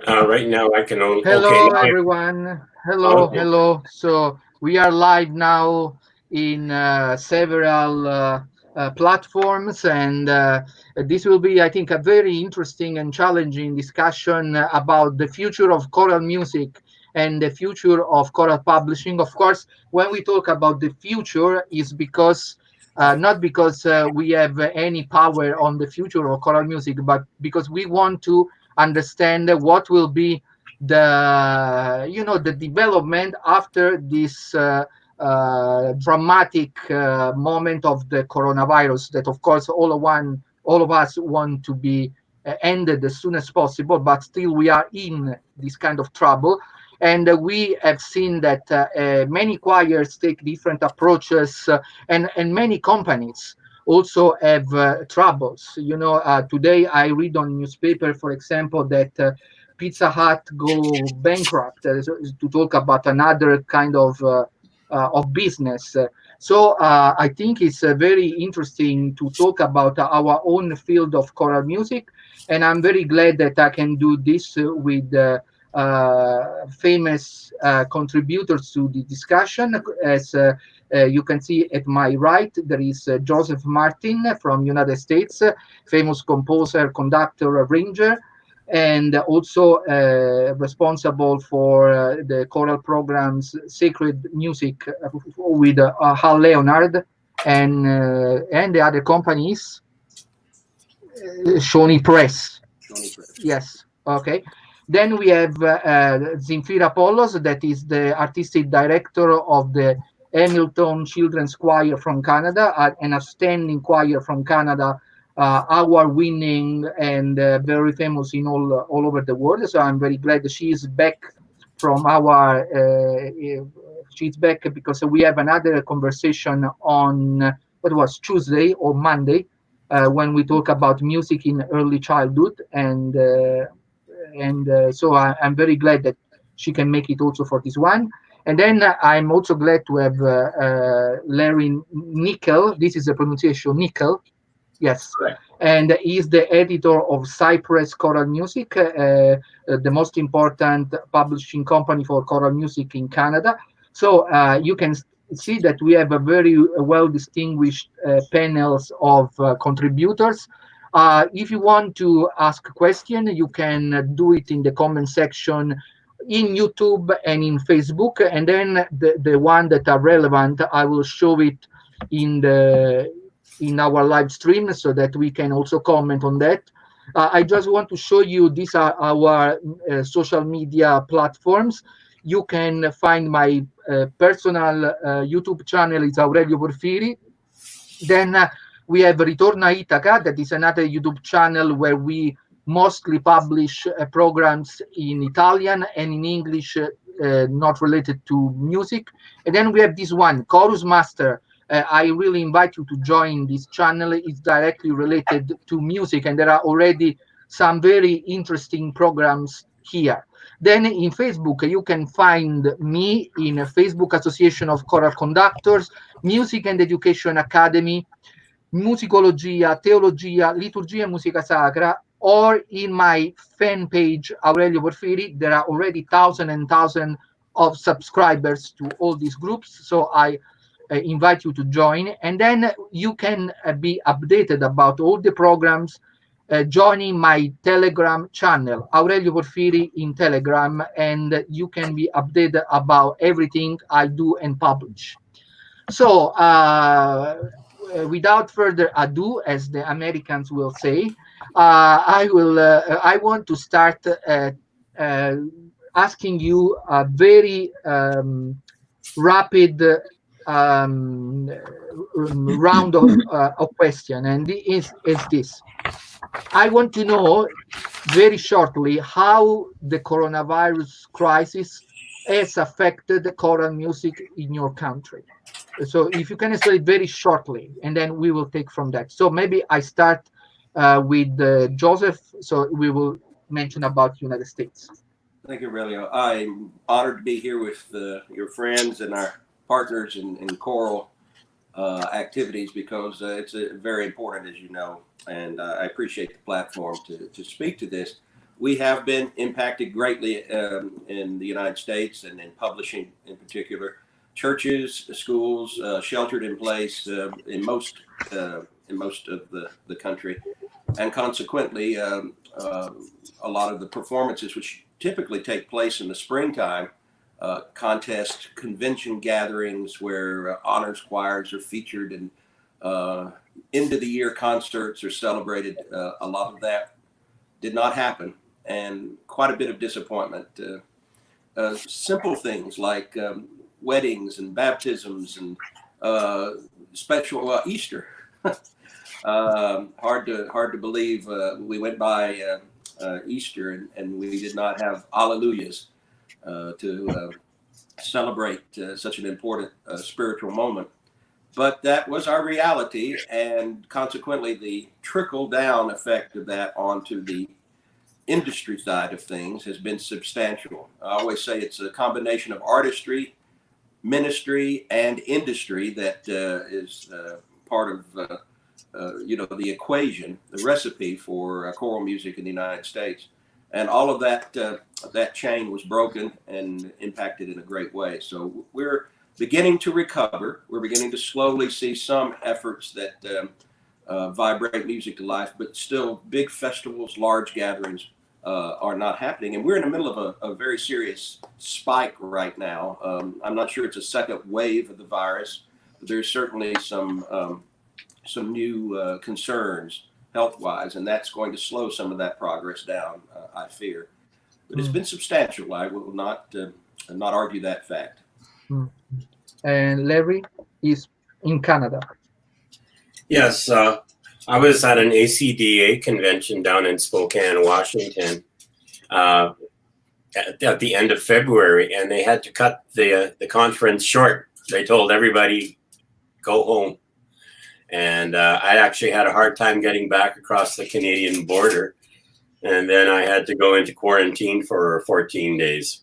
Right now, I can only. Okay, Hello, now I. everyone. Hello, Okay. hello. So we are live now in several platforms, and this will be, I think, a very interesting and challenging discussion about the future of choral music and the future of choral publishing. Of course, when we talk about the future, is because not because we have any power on the future of choral music, but because we want to understand what will be the development after this dramatic moment of the coronavirus that of course all of us want to be ended as soon as possible, but still we are in this kind of trouble. And we have seen that many choirs take different approaches, and many companies also have troubles. Today I read on newspaper, for example, that Pizza Hut go bankrupt, to talk about another kind of business. So I think it's very interesting to talk about our own field of choral music, and I'm very glad that I can do this with famous contributors to the discussion. As you can see at my right, there is Joseph Martin from United States, famous composer, conductor, arranger, and also responsible for the choral programs Sacred Music with Hal Leonard and the other companies, Shawnee Press. Yes. Okay. Then we have Zimfira Poloz, that is the artistic director of the Hamilton Children's Choir from Canada, an outstanding choir from Canada, award-winning and very famous in all over the world. So I'm very glad that she is back from our. She's back because we have another conversation on what was Tuesday or Monday when we talk about music in early childhood, and so I'm very glad that she can make it also for this one. And then I'm also glad to have Larry Nickel. This is the pronunciation Nickel. Yes. Correct. And he's the editor of Cypress Choral Music, the most important publishing company for choral music in Canada. So you can see that we have a very well distinguished panels of contributors. If you want to ask a question, you can do it in the comment section in YouTube and in Facebook, and then the one that are relevant, I will show it in the in our live stream so that we can also comment on that. I just want to show you these are our social media platforms. You can find my personal YouTube channel is Aurelio Porfiri. Then we have Ritorna Itaca, that is another YouTube channel where we mostly publish programs in Italian and in English, not related to music. And then we have this one, Chorus Master. I really invite you to join this channel. It's directly related to music, and there are already some very interesting programs here. Then in Facebook, you can find me in a Facebook Association of Choral Conductors, Music and Education Academy, Musicologia, Teologia, Liturgia e Musica Sacra, or in my fan page, Aurelio Porfiri. There are already thousands and thousands of subscribers to all these groups. So I invite you to join. And then you can be updated about all the programs joining my Telegram channel, Aurelio Porfiri in Telegram, and you can be updated about everything I do and publish. So, without further ado, as the Americans will say, I will. I want to start uh, asking you a very rapid um, round of question, and is this. I want to know very shortly how the coronavirus crisis has affected the choral music in your country. So if you can explain it very shortly, and then we will take from that. So maybe I start with Joseph. So we will mention about United States. Thank you, Aurelio. I'm honored to be here with your friends and our partners in choral activities because it's very important, as you know, and I appreciate the platform to speak to this. we have been impacted greatly in the United States and in publishing in particular. Churches, schools, sheltered in place in most of the country, and consequently, a lot of the performances, which typically take place in the springtime, contest, convention gatherings where honors choirs are featured and end of the year concerts are celebrated. A lot of that did not happen, and quite a bit of disappointment. Simple things like weddings and baptisms and special Easter. Hard to believe we went by Easter and we did not have alleluias to celebrate such an important spiritual moment. But that was our reality, and consequently the trickle down effect of that onto the industry side of things has been substantial. I always say it's a combination of artistry, ministry, and industry that is part of the equation, the recipe for choral music in the United States. And all of that chain was broken and impacted in a great way. So we're beginning to recover. We're beginning to slowly see some efforts that vibrate music to life, but still big festivals, large gatherings are not happening. And we're in the middle of a very serious spike right now. I'm not sure it's a second wave of the virus, but there's certainly some new concerns health-wise, and that's going to slow some of that progress down, I fear. But it's been substantial. I will not argue that fact. And Larry is in Canada. Yes, I was at an ACDA convention down in Spokane, Washington, at the end of February, and they had to cut the conference short. They told everybody, go home. And I actually had a hard time getting back across the Canadian border. And then I had to go into quarantine for 14 days.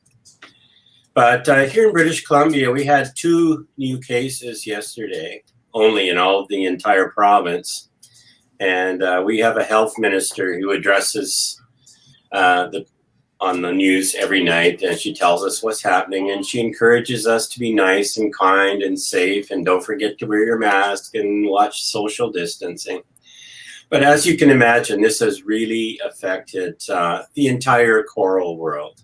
But here in British Columbia, we had 2 new cases yesterday, only in all of the entire province. And we have a health minister who addresses on the news every night, and she tells us what's happening, and she encourages us to be nice and kind and safe, and don't forget to wear your mask and watch social distancing. But as you can imagine, this has really affected the entire choral world,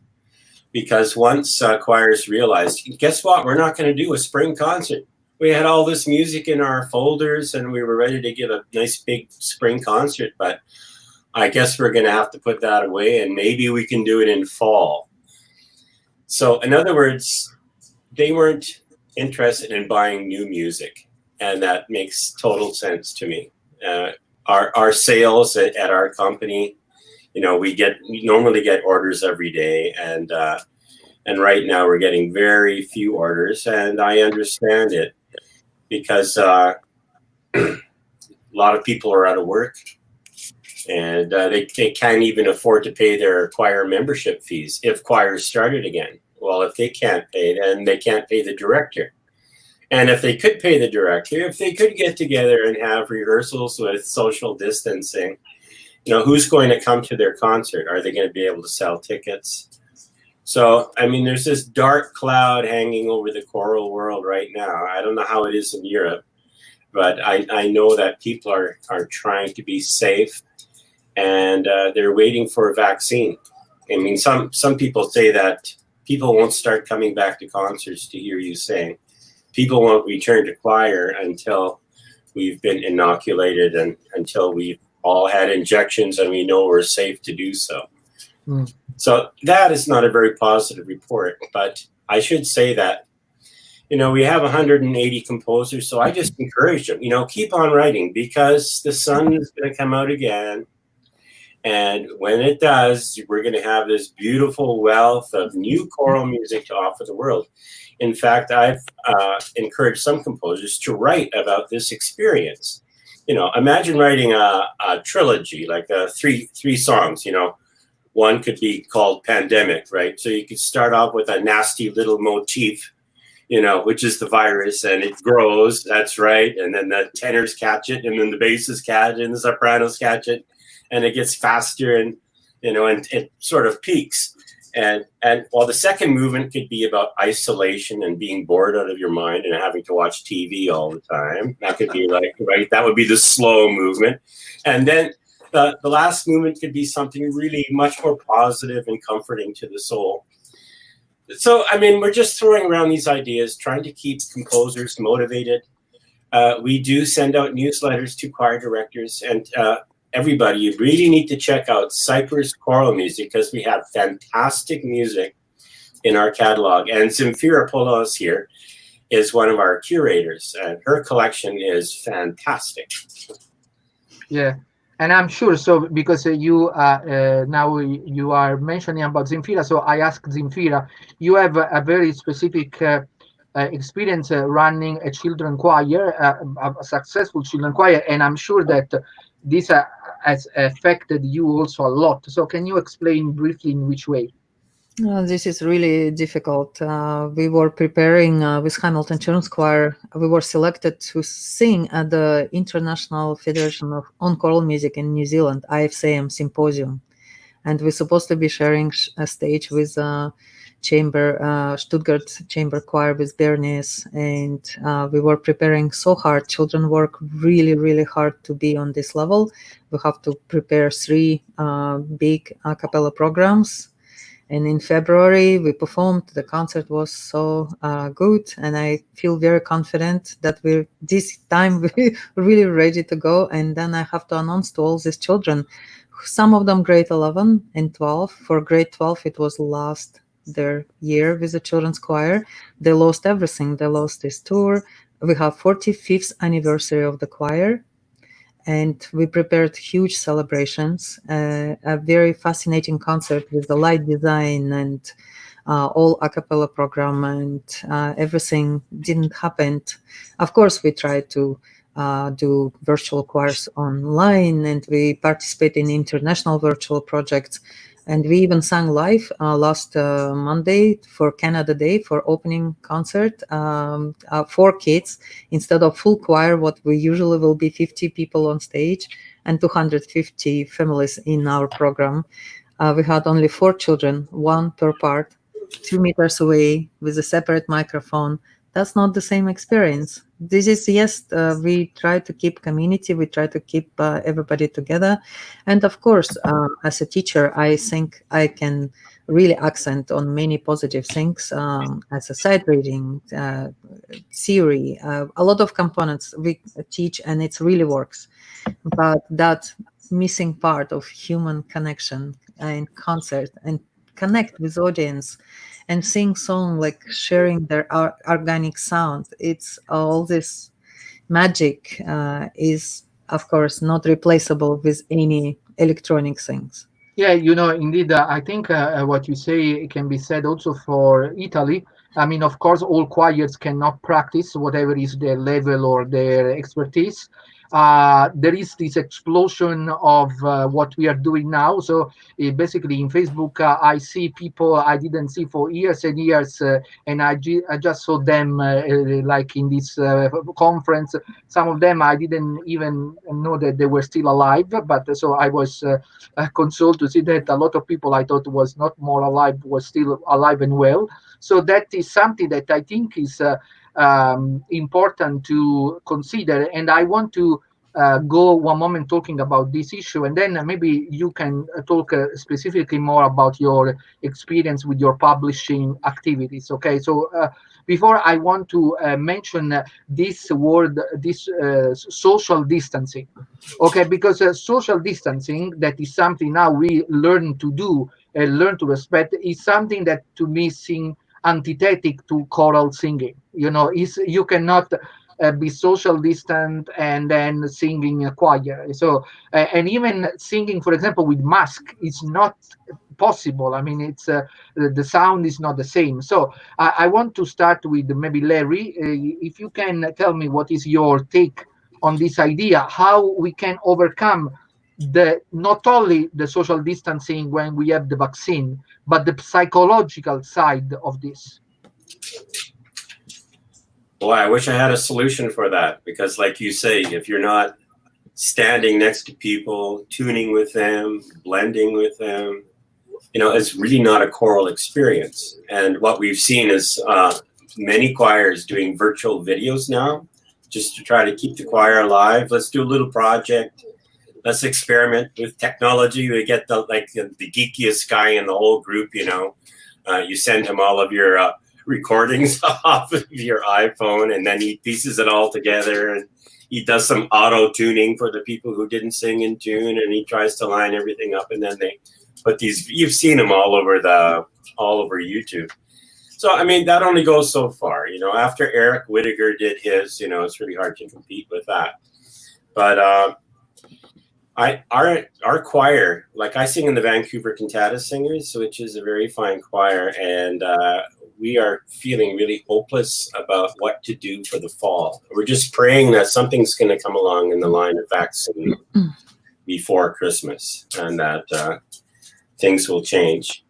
because once choirs realized, guess what, we're not going to do a spring concert. We had all this music in our folders and we were ready to give a nice big spring concert, but I guess we're going to have to put that away, and maybe we can do it in fall. So in other words, they weren't interested in buying new music, and that makes total sense to me. Our sales at our company, we normally get orders every day, and right now we're getting very few orders, and I understand it because a lot of people are out of work. And they can't even afford to pay their choir membership fees if choirs started again. Well, if they can't pay, then they can't pay the director. And if they could pay the director, if they could get together and have rehearsals with social distancing, who's going to come to their concert? Are they going to be able to sell tickets? So, I mean, there's this dark cloud hanging over the choral world right now. I don't know how it is in Europe, but I know that people are trying to be safe. And they're waiting for a vaccine. I mean, some people say that people won't start coming back to concerts to hear you sing. People won't return to choir until we've been inoculated and until we've all had injections and we know we're safe to do so. So that is not a very positive report. But I should say that, we have 180 composers. So I just encourage them, keep on writing, because the sun is going to come out again. And when it does, we're going to have this beautiful wealth of new choral music to offer the world. In fact, I've encouraged some composers to write about this experience. Imagine writing a trilogy, like 3 songs. One could be called Pandemic, right? So you could start off with a nasty little motif, which is the virus, and it grows. That's right. And then the tenors catch it, and then the basses catch it, and the sopranos catch it. And it gets faster, and and it sort of peaks. And while the second movement could be about isolation and being bored out of your mind and having to watch TV all the time, that could be like, right, that would be the slow movement. And then the last movement could be something really much more positive and comforting to the soul. So, I mean, we're just throwing around these ideas, trying to keep composers motivated. We do send out newsletters to choir directors, and everybody, you really need to check out Cypress Choral Music, because we have fantastic music in our catalog. And Zimfira Poloz here is one of our curators, and her collection is fantastic. Yeah, and I'm sure. So because you now you are mentioning about Zimfira, so I asked Zimfira. You have a very specific experience running a children choir, a successful children choir, and I'm sure that this has affected you also a lot. So can you explain briefly in which way? This is really difficult. We were preparing with Hamilton Children's Choir. We were selected to sing at the International Federation on Choral Music in New Zealand, IFCM Symposium. And we're supposed to be sharing a stage with Stuttgart Chamber Choir with Bernice. And we were preparing so hard. Children work really, really hard to be on this level. We have to prepare 3 big a cappella programs. And in February, we performed. The concert was so good, and I feel very confident that this time we're really ready to go. And then I have to announce to all these children, some of them grade 11 and 12. For grade 12, it was their year with the children's choir. They lost everything. They lost this tour. We have 45th anniversary of the choir. And we prepared huge celebrations, a very fascinating concert with the light design and all a cappella program, and everything didn't happen. Of course, we tried to do virtual choirs online, and we participate in international virtual projects. And we even sang live last Monday for Canada Day for opening concert for kids. Instead of full choir, what we usually will be 50 people on stage and 250 families in our program. We had only 4 children, 1 per part, 2 meters away with a separate microphone. That's not the same experience. This is, yes, we try to keep community, we try to keep everybody together. And of course, as a teacher, I think I can really accent on many positive things as a sight reading, theory, a lot of components we teach, and it really works. But that missing part of human connection and concert and connect with audience and sing song, like sharing their organic sound, it's all this magic is of course not replaceable with any electronic things. Yeah, indeed, I think what you say can be said also for Italy. I mean, of course, all choirs cannot practice whatever is their level or their expertise. There is this explosion of what we are doing now. So basically, in Facebook, I see people I didn't see for years and years, and I just saw them like in this conference. Some of them I didn't even know that they were still alive. But so I was consoled to see that a lot of people I thought was not more alive was still alive and well. So that is something that I think is important to consider. And I want to go one moment talking about this issue, and then maybe you can talk specifically more about your experience with your publishing activities. Okay, so before I want to mention this word, this social distancing. Okay, because social distancing, that is something now we learn to do and learn to respect, is something that to me seems antithetic to choral singing. Is you cannot be social distant and then singing a choir. So and even singing, for example, with mask is not possible. I mean, it's the sound is not the same. So I want to start with maybe Larry. If you can tell me what is your take on this idea, how we can overcome not only the social distancing when we have the vaccine, but the psychological side of this. Boy, I wish I had a solution for that, because like you say, if you're not standing next to people, tuning with them, blending with them. You know, it's really not a choral experience. And what we've seen is many choirs doing virtual videos now, just to try to keep the choir alive. Let's do a little project. Let's experiment with technology. We get the geekiest guy in the whole group, you know. You send him all of your recordings off of your iPhone, and then he pieces it all together, and he does some auto tuning for the people who didn't sing in tune, and he tries to line everything up, and then they put these. You've seen them all over YouTube. So I mean, that only goes so far, you know. After Eric Whittaker did his, you know, it's really hard to compete with that. But our choir, like I sing in the Vancouver Cantata Singers, which is a very fine choir, and we are feeling really hopeless about what to do for the fall. We're just praying that something's going to come along in the line of vaccine before Christmas, and that things will change.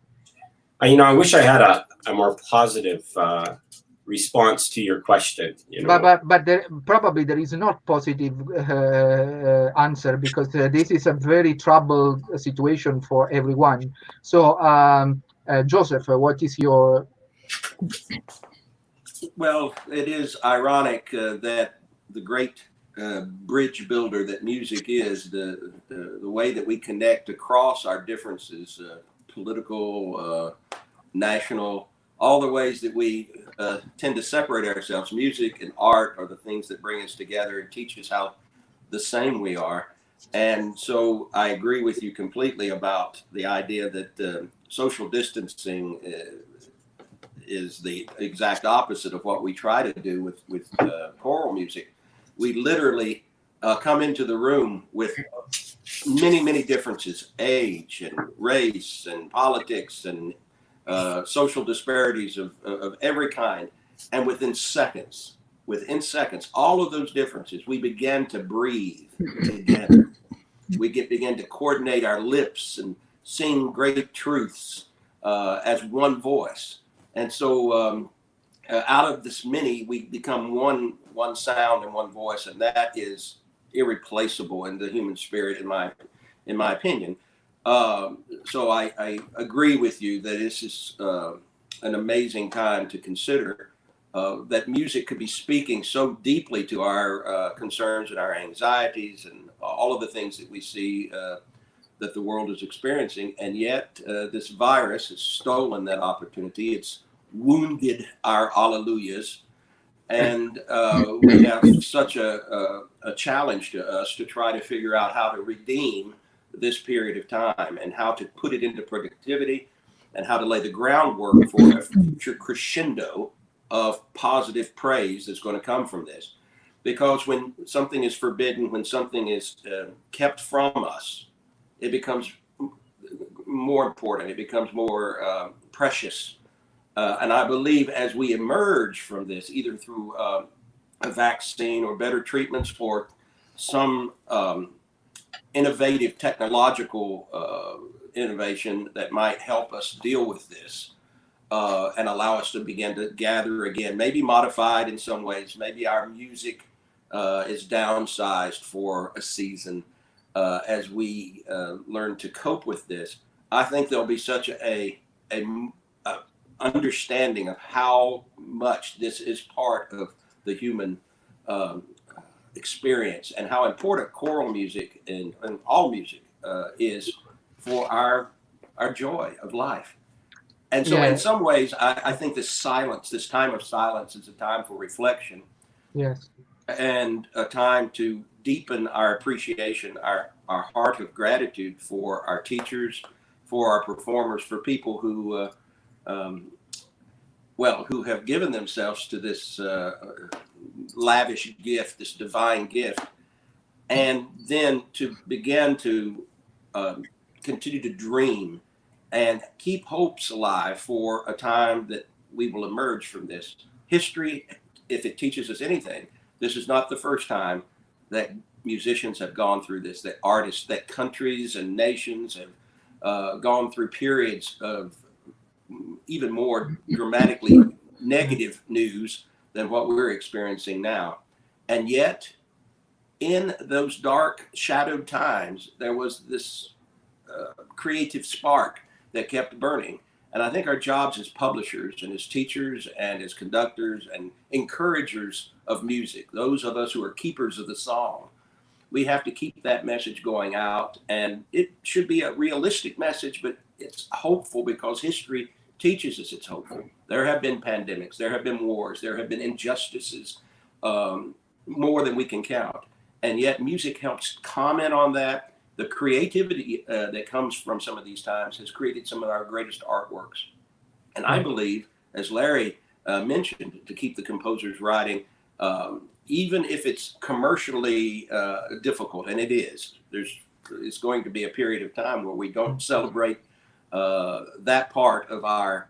You know, I wish I had a more positive response to your question. You know? But probably there is not positive answer, because this is a very troubled situation for everyone. So, Joseph, what is your? Well, it is ironic that the great bridge builder that music is, the way that we connect across our differences, political, national, all the ways that we tend to separate ourselves. Music and art are the things that bring us together and teach us how the same we are. And so I agree with you completely about the idea that social distancing is the exact opposite of what we try to do with choral music. We literally come into the room with many, many differences, age and race and politics and social disparities of every kind. And within seconds, all of those differences, we began to breathe together. We begin to coordinate our lips and sing great truths as one voice. And so out of this many, we become one sound and one voice, and that is irreplaceable in the human spirit, in my opinion. So I agree with you that this is an amazing time to consider that music could be speaking so deeply to our concerns and our anxieties and all of the things that we see that the world is experiencing. And yet this virus has stolen that opportunity. It's wounded our alleluias. And we have such a challenge to us to try to figure out how to redeem this period of time and how to put it into productivity and how to lay the groundwork for a future crescendo of positive praise that's going to come from this. Because when something is forbidden, when something is kept from us, it becomes more important. It becomes more precious. And I believe as we emerge from this, either through a vaccine or better treatments or some innovative technological innovation that might help us deal with this and allow us to begin to gather again, maybe modified in some ways. Maybe our music is downsized for a season as we learn to cope with this. I think there'll be such a understanding of how much this is part of the human experience and how important choral music and all music is for our joy of life. And so in some ways, I think this time of silence is a time for reflection. Yes. And a time to deepen our appreciation, our heart of gratitude for our teachers, for our performers, for people who who have given themselves to this lavish gift, this divine gift, and then to begin to continue to dream and keep hopes alive for a time that we will emerge from this. History, if it teaches us anything, this is not the first time that musicians have gone through this, that artists, that countries and nations have gone through periods of even more dramatically negative news than what we're experiencing now. And yet in those dark, shadowed times, there was this creative spark that kept burning. And I think our jobs as publishers and as teachers and as conductors and encouragers of music, those of us who are keepers of the song, we have to keep that message going out. And it should be a realistic message, but it's hopeful because history teaches us it's hopeful. There have been pandemics, there have been wars, there have been injustices, more than we can count. And yet music helps comment on that. The creativity that comes from some of these times has created some of our greatest artworks. And I believe, as Larry mentioned, to keep the composers writing, even if it's commercially difficult, and it is, it's going to be a period of time where we don't celebrate that part of our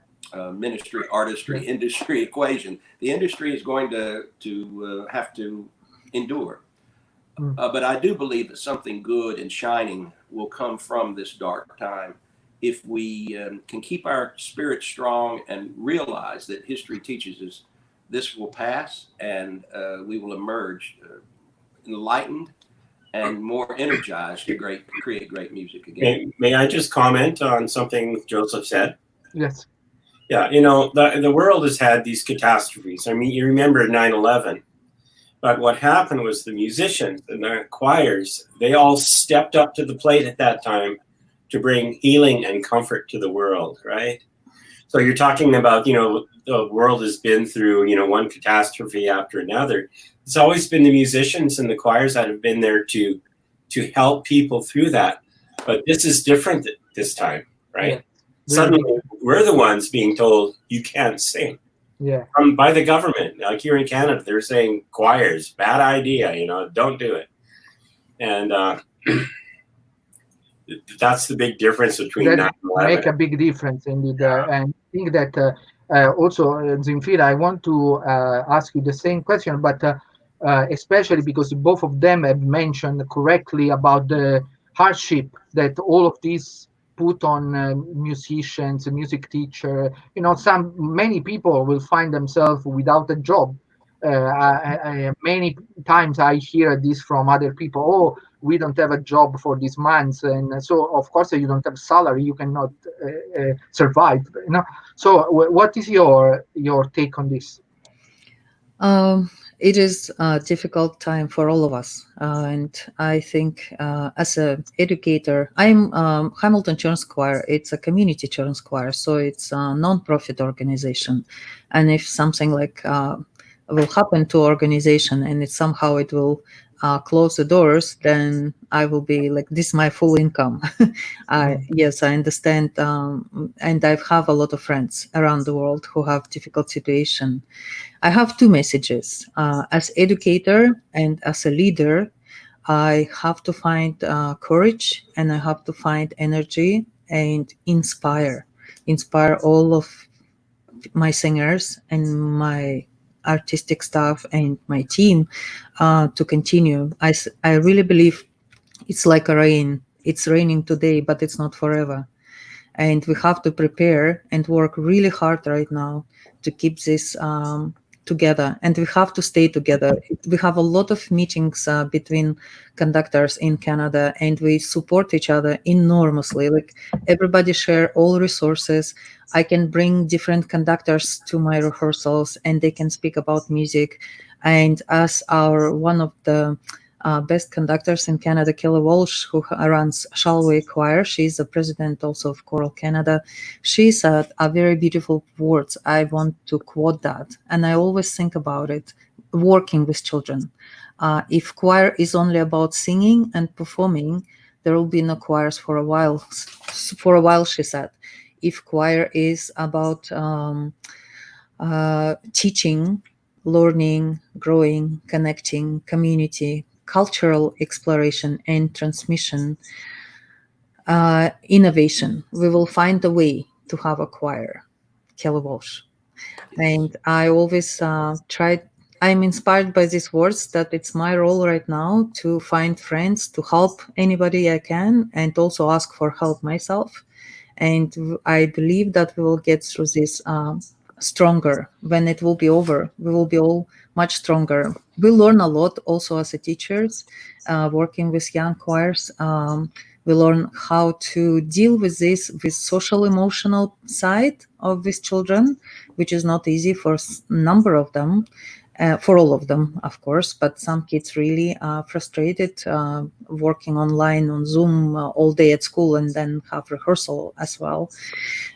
ministry, artistry, industry equation. The industry is going to have to endure. But I do believe that something good and shining will come from this dark time if we can keep our spirit strong and realize that history teaches us this will pass, and we will emerge enlightened and more energized to create great music again. May I just comment on something Joseph said? Yes. Yeah, you know, the world has had these catastrophes. I mean, you remember 9/11. But what happened was the musicians and the choirs, they all stepped up to the plate at that time to bring healing and comfort to the world, right? So you're talking about, you know, the world has been through, you know, one catastrophe after another. It's always been the musicians and the choirs that have been there to help people through that. But this is different this time, right? Yeah. Suddenly we're the ones being told you can't sing. Yeah. By the government, like here in Canada, they're saying choirs, bad idea, you know, don't do it. And that's the big difference between that 9/11. make a big difference indeed. And I think that also, Zimfira, I want to ask you the same question, but especially because both of them have mentioned correctly about the hardship that all of these put on musicians, music teacher. You know, many people will find themselves without a job. Many times I hear this from other people. Oh, we don't have a job for these months, and so of course you don't have salary, you cannot survive. You know. So, what is your take on this? It is a difficult time for all of us. And I think as an educator, I'm Hamilton Children's Choir. It's a community children's choir, so it's a non-profit organization. And if something like will happen to organization and somehow it will close the doors, then I will be like, this is my full income. Yes, I understand. And I have a lot of friends around the world who have difficult situation. I have two messages. As educator and as a leader, I have to find courage, and I have to find energy and inspire all of my singers and my artistic staff and my team to continue. I really believe it's like a rain. It's raining today, but it's not forever. And we have to prepare and work really hard right now to keep this together, and we have to stay together. We have a lot of meetings between conductors in Canada, and we support each other enormously. Like, everybody share all resources. I can bring different conductors to my rehearsals and they can speak about music. And as one of the best conductors in Canada, Kelly Walsh, who runs Shall We Choir, she's the president also of Choral Canada. She said a very beautiful words. I want to quote that, and I always think about it, working with children. If choir is only about singing and performing, there will be no choirs for a while. For a while, she said. If choir is about teaching, learning, growing, connecting, community, cultural exploration and transmission, innovation, we will find a way to have a choir. Kelly Walsh. And I always I'm inspired by these words, that it's my role right now to find friends, to help anybody I can, and also ask for help myself. And I believe that we will get through this stronger. When it will be over, we will be all much stronger. We learn a lot also as a teachers, working with young choirs. We learn how to deal with this, with social emotional side of these children, which is not easy for a number of them. For all of them, of course, but some kids really are frustrated working online on Zoom all day at school and then have rehearsal as well.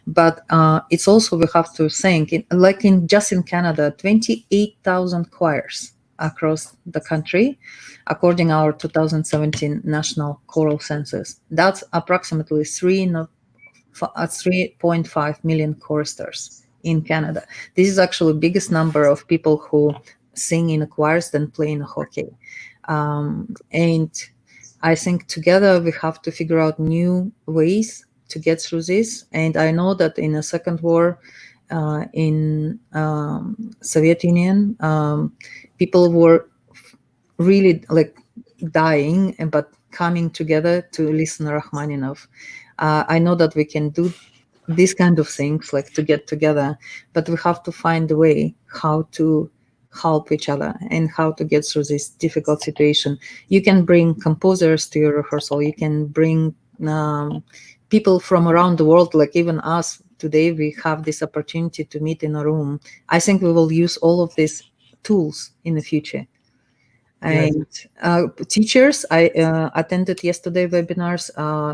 But it's also, we have to think, just in Canada, 28,000 choirs across the country, according our 2017 National Choral Census. That's approximately 3.5 million choristers in Canada. This is actually the biggest number of people who sing in choirs than play in hockey. And I think together we have to figure out new ways to get through this. And I know that in the Second War in Soviet Union, people were really like dying, but coming together to listen to Rachmaninoff. I know that we can do these kind of things, like to get together, but we have to find a way how to help each other and how to get through this difficult situation. You can bring composers to your rehearsal. You can bring people from around the world, like even us today, we have this opportunity to meet in a room. I think we will use all of these tools in the future. And teachers, I attended yesterday webinars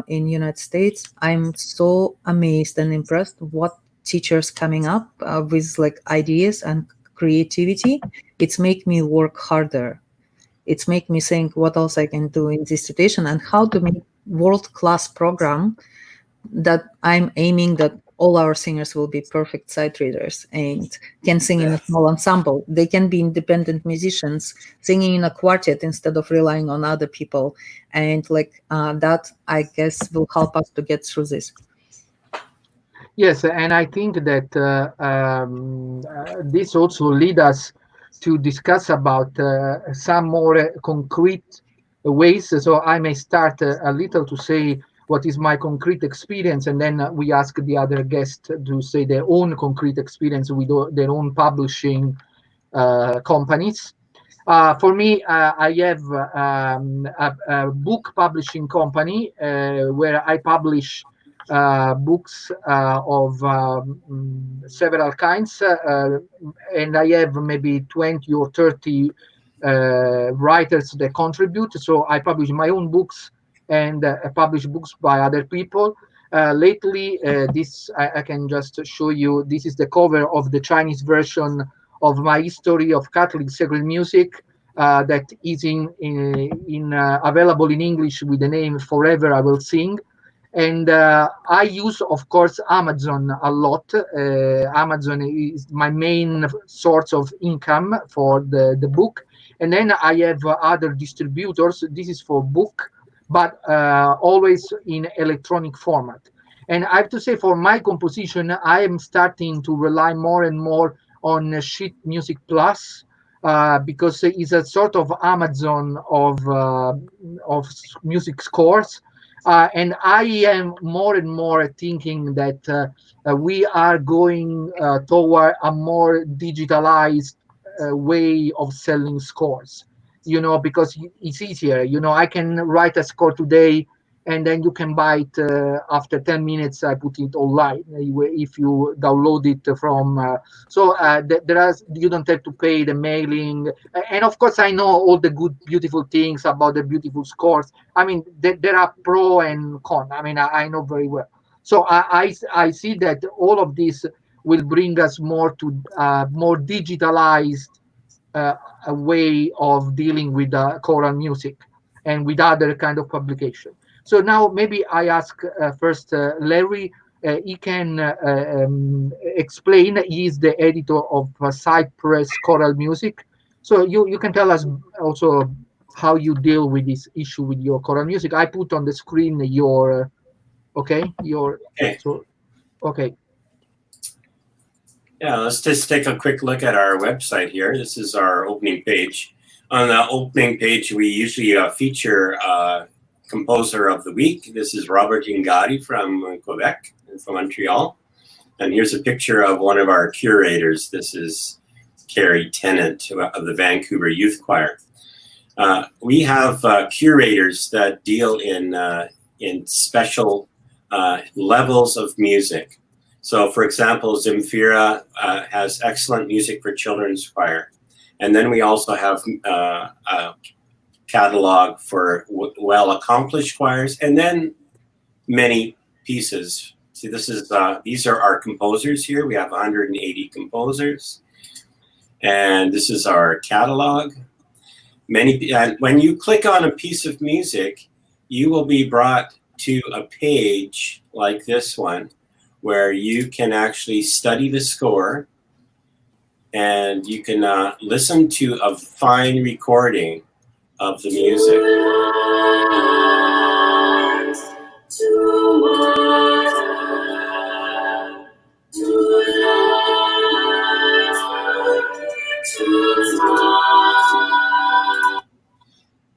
in United States. I'm so amazed and impressed what teachers coming up with like ideas and creativity. It's make me work harder. It's make me think what else I can do in this situation and how to make world-class program that I'm aiming that all our singers will be perfect sight readers and can sing in a small ensemble. They can be independent musicians singing in a quartet instead of relying on other people. And like that, I guess, will help us to get through this. Yes, and I think that this also leads us to discuss about some more concrete ways. So I may start a little to say what is my concrete experience, and then we ask the other guests to say their own concrete experience with their own publishing companies. For me, I have a book publishing company where I publish books of several kinds, and I have maybe 20 or 30 writers that contribute. So I publish my own books and publish books by other people. Lately, this I can just show you. This is the cover of the Chinese version of my history of Catholic sacred music that is available in English with the name Forever I Will Sing. And I use, of course, Amazon a lot. Amazon is my main source of income for the book. And then I have other distributors. This is for book, but always in electronic format. And I have to say, for my composition, I am starting to rely more and more on Sheet Music Plus, because it's a sort of Amazon of music scores. And I am more and more thinking that we are going toward a more digitalized way of selling scores, because it's easier. I can write a score today, and then you can buy it after 10 minutes. I put it online if you download it from. You don't have to pay the mailing. And of course, I know all the good, beautiful things about the beautiful scores. I mean, there are pro and con. I mean, I know very well. So I see that all of this will bring us more to more digitalized a way of dealing with choral music and with other kind of publication. So now maybe I ask first Larry. He can explain. He is the editor of Cypress Choral Music. So you can tell us also how you deal with this issue with your choral music. I put on the screen your okay. Yeah, let's just take a quick look at our website here. This is our opening page. On the opening page, we usually feature Composer of the Week. This is Robert Ingati from Quebec and from Montreal. And here's a picture of one of our curators. This is Carrie Tennant of the Vancouver Youth Choir. We have curators that deal in special levels of music. So, for example, Zimfira has excellent music for children's choir. And then we also have a catalog for well-accomplished choirs, and then many pieces. See, these are our composers here. We have 180 composers. And this is our catalog. And when you click on a piece of music, you will be brought to a page like this one, where you can actually study the score, and you can listen to a fine recording of the music.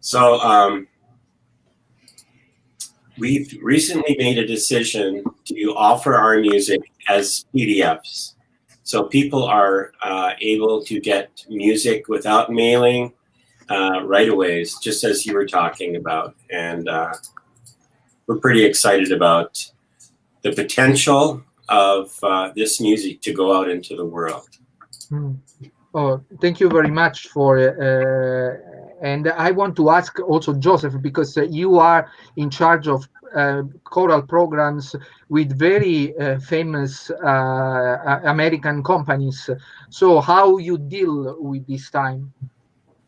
So we've recently made a decision to offer our music as PDFs. So people are able to get music without mailing right away, just as you were talking about. And we're pretty excited about the potential of this music to go out into the world. Oh, thank you very much for and I want to ask also Joseph, because you are in charge of choral programs with very famous American companies. So how you deal with this time?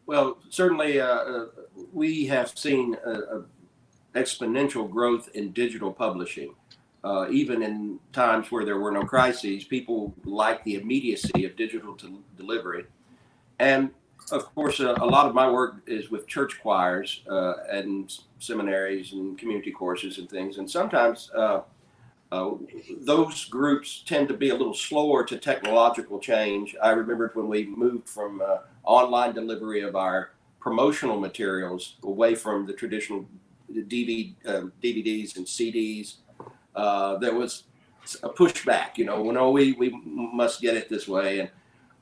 Well, certainly we have seen exponential growth in digital publishing. Even in times where there were no crises, people like the immediacy of digital delivery. And of course, a lot of my work is with church choirs and seminaries and community courses and things. And sometimes those groups tend to be a little slower to technological change. I remembered when we moved from online delivery of our promotional materials away from the traditional DVDs and CDs. There was a pushback, we must get it this way.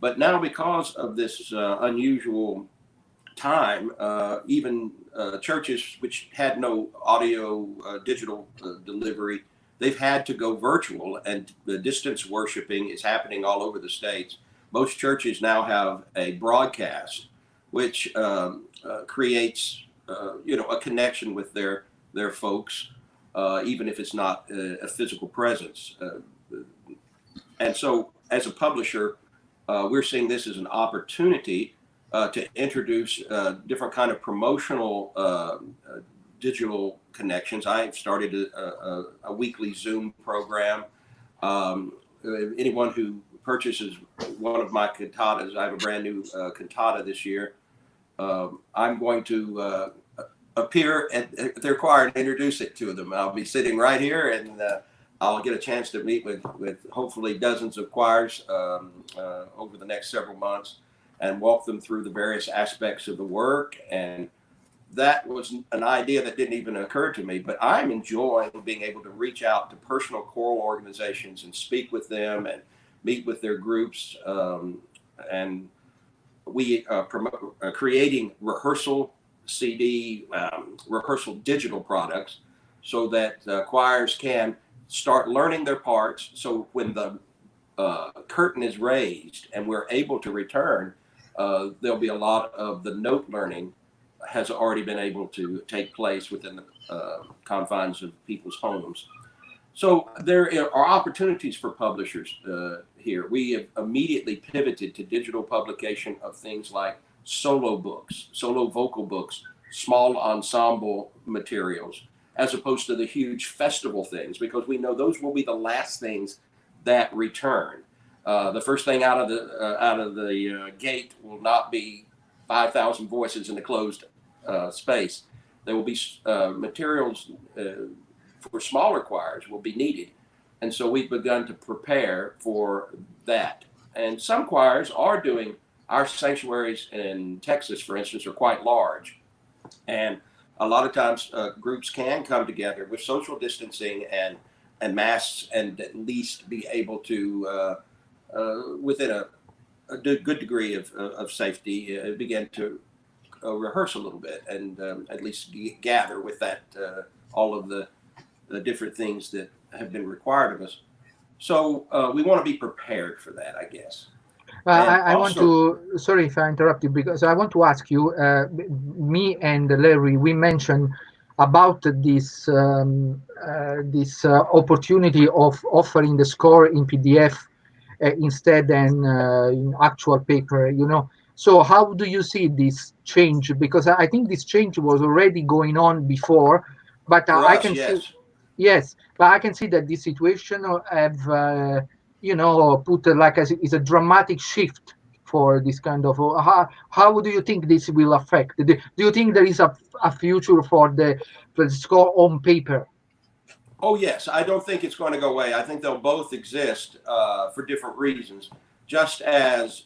But now, because of this unusual time, even churches which had no audio digital delivery, they've had to go virtual, and the distance worshiping is happening all over the States. Most churches now have a broadcast, which creates a connection with their folks, even if it's not a physical presence. And so, as a publisher, we're seeing this as an opportunity to introduce different kind of promotional digital connections. I've started a weekly Zoom program. Anyone who purchases one of my cantatas, I have a brand new cantata this year, I'm going to appear at their choir and introduce it to them. I'll be sitting right here, and I'll get a chance to meet with hopefully dozens of choirs over the next several months and walk them through the various aspects of the work. And that was an idea that didn't even occur to me, but I'm enjoying being able to reach out to personal choral organizations and speak with them and meet with their groups. And we promote creating rehearsal CD, rehearsal digital products, so that choirs can start learning their parts. So when the curtain is raised and we're able to return, there'll be a lot of the note learning has already been able to take place within the confines of people's homes. So there are opportunities for publishers here. We have immediately pivoted to digital publication of things like solo books, solo vocal books, small ensemble materials, as opposed to the huge festival things, because we know those will be the last things that return. The first thing out of the gate will not be 5,000 voices in a closed space. There will be materials for smaller choirs will be needed. And so we've begun to prepare for that. And some choirs are doing, our sanctuaries in Texas, for instance, are quite large. And a lot of times groups can come together with social distancing and and masks, and at least be able to, within a good degree of safety, begin to rehearse a little bit and at least gather with that all of the different things that have been required of us. So we want to be prepared for that, I guess. I want to, sorry if I interrupt you, because I want to ask you, me and Larry, we mentioned about this opportunity of offering the score in PDF instead than in actual paper, So how do you see this change? Because I think this change was already going on before, but For I us, can see, yes. yes, but I can see that this situation have, put like is a dramatic shift for this kind of. How do you think this will affect? Do you think there is a future for the score on paper? Oh, yes. I don't think it's going to go away. I think they'll both exist for different reasons. Just as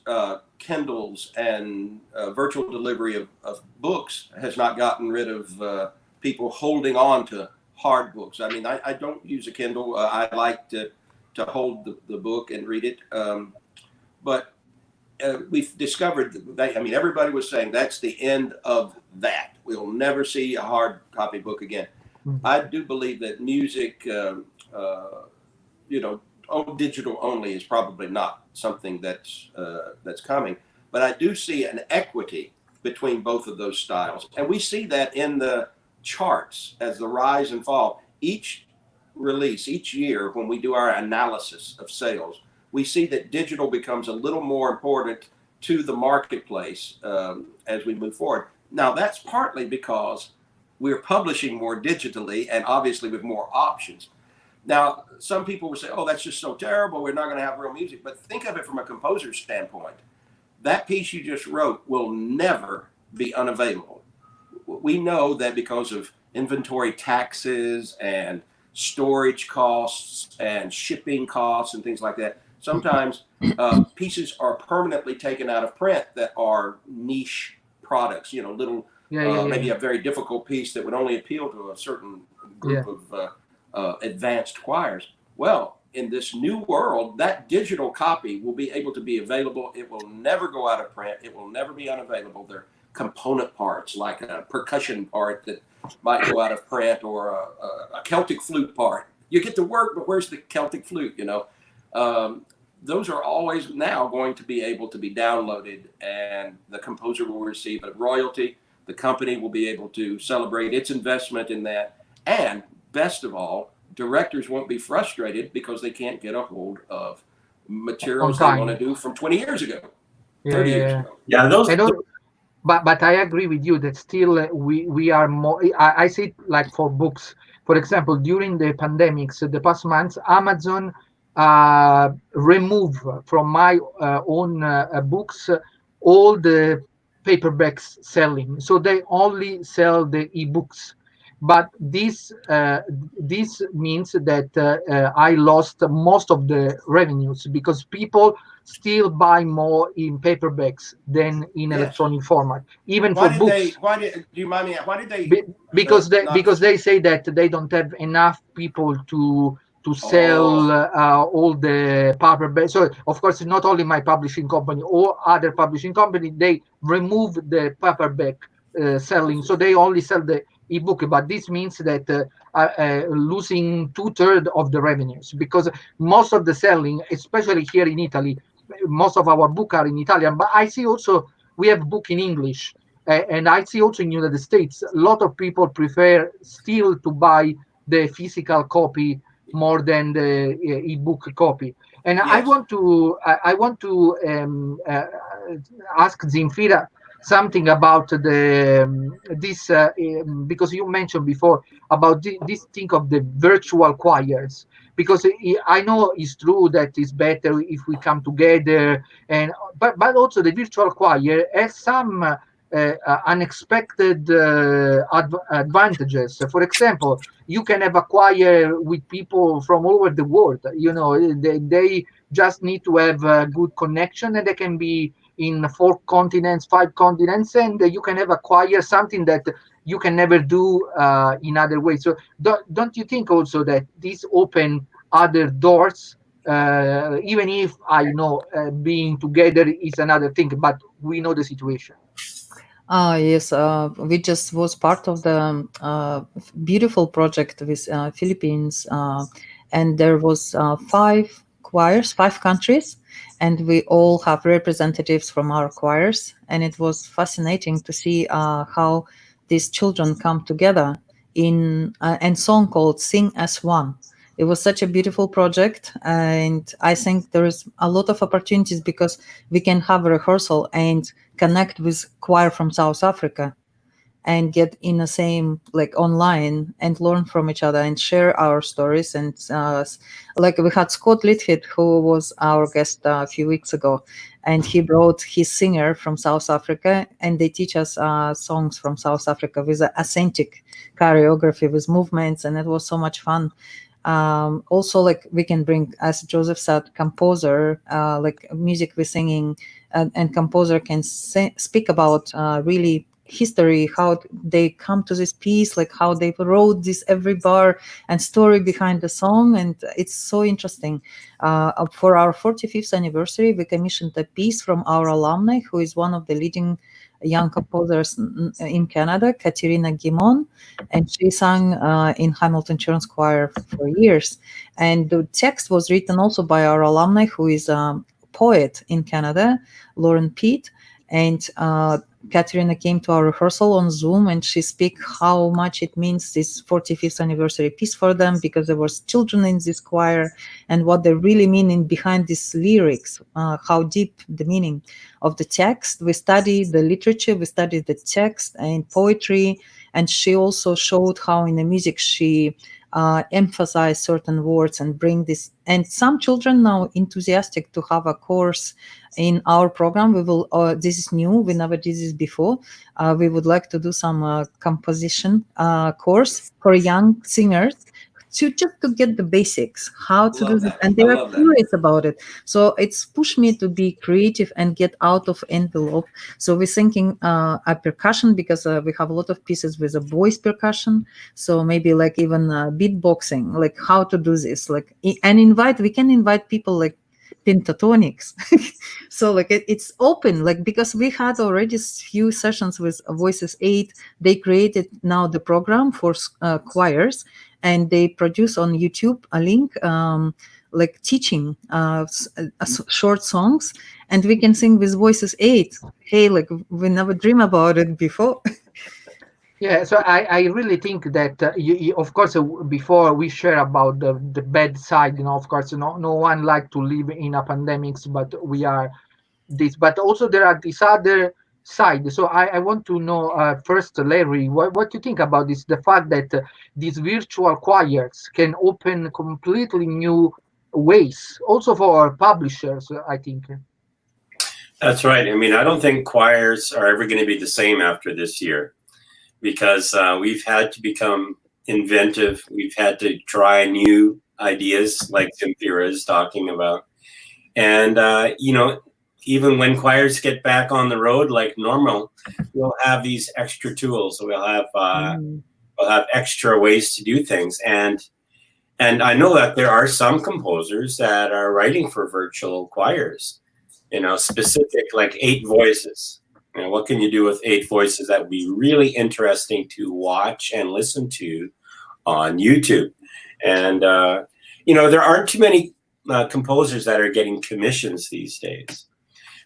Kindles and virtual delivery of books has not gotten rid of people holding on to hard books. I mean, I don't use a Kindle. I like to hold the book and read it. But we've discovered that, I mean, everybody was saying that's the end of that. We'll never see a hard copy book again. I do believe that music, digital only is probably not something that's coming. But I do see an equity between both of those styles, and we see that in the charts as the rise and fall. Each release, each year, when we do our analysis of sales, we see that digital becomes a little more important to the marketplace as we move forward. Now, that's partly because we're publishing more digitally and obviously with more options. Now, some people will say, oh, that's just so terrible, we're not going to have real music. But think of it from a composer's standpoint. That piece you just wrote will never be unavailable. We know that because of inventory taxes and storage costs and shipping costs and things like that, sometimes pieces are permanently taken out of print that are niche products, little, maybe a very difficult piece that would only appeal to a certain group of advanced choirs. Well, in this new world, that digital copy will be able to be available. It will never go out of print. It will never be unavailable. They're component parts, like a percussion part that might go out of print, or a Celtic flute part. You get to work, but where's the Celtic flute, Those are always now going to be able to be downloaded, and the composer will receive a royalty. The company will be able to celebrate its investment in that. And best of all, directors won't be frustrated because they can't get a hold of materials they want to do from 20 years ago, 30 years ago. Yeah, But I agree with you that still we are more. I see it like for books. For example, during the pandemics, the past months, Amazon remove from my own books all the paperbacks selling, so they only sell the ebooks. But this means that I lost most of the revenues because people still buy more in paperbacks than in electronic format, even for books. Do you mind me? Why did they? Because they say that they don't have enough people to sell all the paperback. So of course, not only my publishing company or other publishing company, they remove the paperback selling, so they only sell the ebook. But this means that losing 2/3 of the revenues, because most of the selling, especially here in Italy, most of our books are in Italian. But I see also we have book in English, and I see also in United States a lot of people prefer still to buy the physical copy more than the ebook copy. And yes. I want to ask Zimfira something about this because you mentioned before about this thing of the virtual choirs, because I know it's true that it's better if we come together, but also the virtual choir has some unexpected advantages. For example, you can have a choir with people from all over the world. They just need to have a good connection, and they can be in 4 continents, 5 continents, and you can have acquire something that you can never do in other ways. So don't you think also that this open other doors, even if I know being together is another thing, but we know the situation. Yes, we just was part of the beautiful project with Philippines, and there was 5 choirs, 5 countries, and we all have representatives from our choirs, and it was fascinating to see how these children come together in and song called "Sing as One." It was such a beautiful project, and I think there is a lot of opportunities because we can have a rehearsal and connect with choir from South Africa and get in the same like online and learn from each other and share our stories. And like we had Scott Litfit, who was our guest a few weeks ago, and he brought his singer from South Africa, and they teach us songs from South Africa with authentic choreography with movements, and it was so much fun. Also, like we can bring, as Joseph said, composer, like music we're singing, and composer can speak about really history, how they come to this piece, like how they wrote this every bar and story behind the song, and it's so interesting. For our 45th anniversary, we commissioned a piece from our alumni, who is one of the leading young composers in Canada, Katerina Gimon, and she sang in Hamilton Children's Choir for years. And the text was written also by our alumni, who is a poet in Canada, Lauren Pete. And Katerina came to our rehearsal on Zoom, and she spoke how much it means this 45th anniversary piece for them, because there was children in this choir, and what they really mean in behind these lyrics, how deep the meaning of the text. We studied the literature, we studied the text and poetry, and she also showed how in the music she emphasize certain words and bring this. And some children now enthusiastic to have a course in our program. We will, this is new, we never did this before. We would like to do some composition course for young singers to just to get the basics, how to do this, and they are curious about it. So it's pushed me to be creative and get out of envelope. So we're thinking a percussion, because we have a lot of pieces with a voice percussion. So maybe like even beatboxing, like how to do this, like, and we can invite people like pentatonics. So like it's open, like, because we had already few sessions with Voices 8. They created now the program for choirs, and they produce on YouTube a link, like teaching short songs, and we can sing with Voices 8. Hey, like we never dream about it before. Yeah, so I really think that of course, before we share about the bad side, of course, no one like to live in a pandemics, but we are this. But also there are this other side. So I want to know first, Larry, what you think about this? The fact that these virtual choirs can open completely new ways, also for publishers, I think. That's right. I mean, I don't think choirs are ever going to be the same after this year, because we've had to become inventive. We've had to try new ideas, like Zimfira is talking about. And, even when choirs get back on the road like normal, we'll have these extra tools. We'll have extra ways to do things. And I know that there are some composers that are writing for virtual choirs, specific, like 8 voices. What can you do with 8 voices that would be really interesting to watch and listen to on YouTube? And, there aren't too many composers that are getting commissions these days.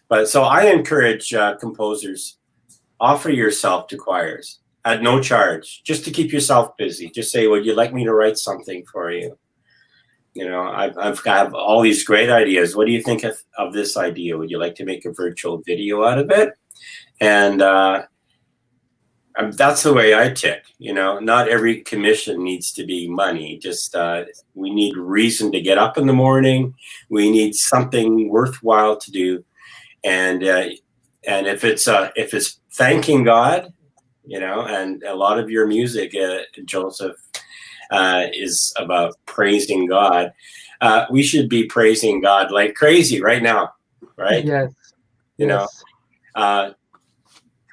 But so I encourage composers, offer yourself to choirs at no charge, just to keep yourself busy. Just say, would you like me to write something for you? I've got all these great ideas. What do you think of this idea? Would you like to make a virtual video out of it? And that's the way I tick. Not every commission needs to be money. Just we need reason to get up in the morning. We need something worthwhile to do. And if it's thanking God, and a lot of your music, Joseph, is about praising God. We should be praising God like crazy right now, right? Yes. You Yes. know,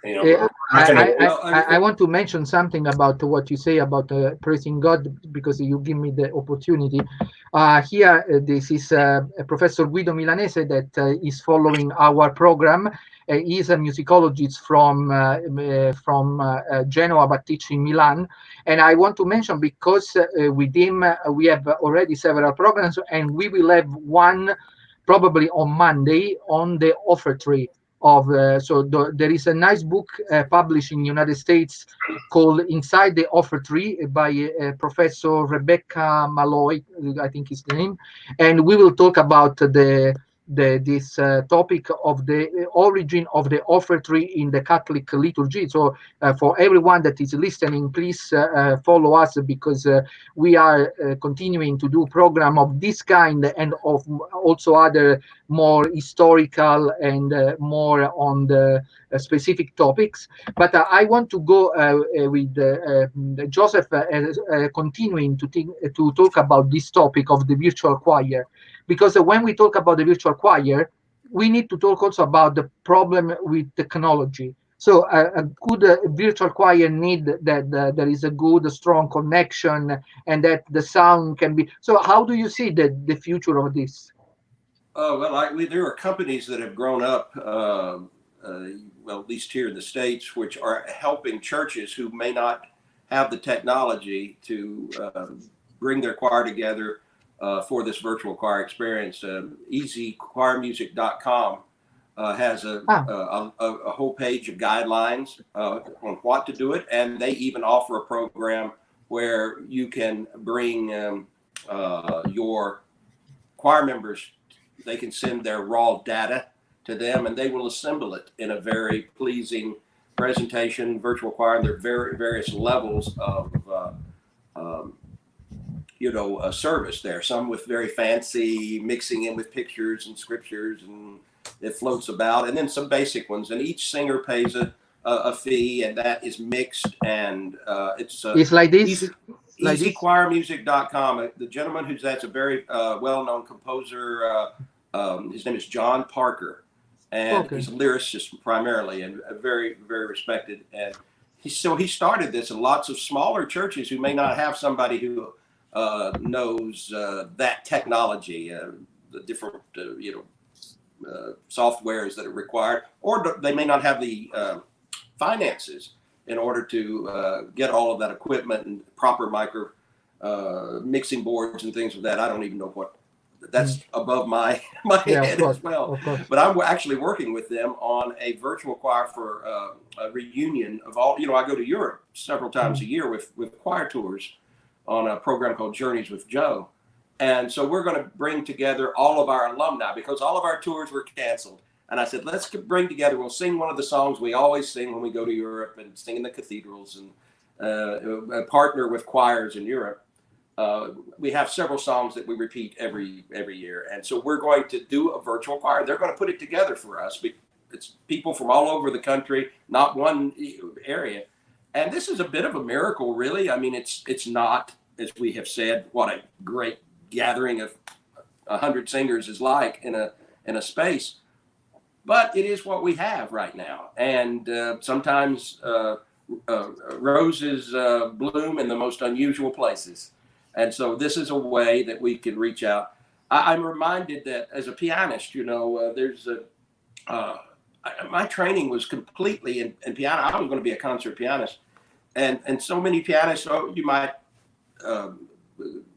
you know, I want to mention something about what you say about praising God, because you give me the opportunity. Here, this is Professor Guido Milanese that is following our program. He's a musicologist from Genoa, but teaching Milan. And I want to mention, because with him we have already several programs, and we will have one probably on Monday on the offertory of there is a nice book published in the United States called Inside the Offertory by Professor Rebecca Malloy, I think is the name, and we will talk about this topic of the origin of the offertory in the Catholic liturgy. So for everyone that is listening, please follow us, because we are continuing to do program of this kind, and of also other more historical and more on the specific topics. But I want to go with Joseph continuing to talk about this topic of the virtual choir, because when we talk about the virtual choir, we need to talk also about the problem with technology. So a good virtual choir need that there is a good, strong connection, and that the sound can be. So how do you see the future of this? There are companies that have grown up, at least here in the States, which are helping churches who may not have the technology to bring their choir together for this virtual choir experience. EasyChoirMusic.com has a whole page of guidelines on what to do it, and they even offer a program where you can bring your choir members. They can send their raw data to them, and they will assemble it in a very pleasing presentation. Virtual choir, and there are various levels of service there. Some with very fancy mixing in with pictures and scriptures, and it floats about, and then some basic ones. And each singer pays a fee, and that is mixed, and it's like this. EasyChoirMusic.com. The gentleman that's a very well-known composer. His name is John Parker, and he's a lyricist primarily, and very, very respected. And he started this in lots of smaller churches who may not have somebody who knows that technology, the different softwares that are required, or they may not have the finances in order to get all of that equipment and proper mixing boards and things like that. I don't even know what. That's above my head as well. But I'm actually working with them on a virtual choir for a reunion of all. I go to Europe several times a year with choir tours on a program called Journeys with Joe. And so we're going to bring together all of our alumni, because all of our tours were canceled. And I said, let's bring together, we'll sing one of the songs we always sing when we go to Europe and sing in the cathedrals, and partner with choirs in Europe. We have several songs that we repeat every year. And so we're going to do a virtual choir. They're going to put it together for us. It's people from all over the country, not one area. And this is a bit of a miracle, really. I mean, it's not, as we have said, what a great gathering of 100 singers is like in a space. But it is what we have right now. And sometimes roses bloom in the most unusual places. And so this is a way that we can reach out. I'm reminded that as a pianist, my training was completely in piano. I was going to be a concert pianist. And so many pianists,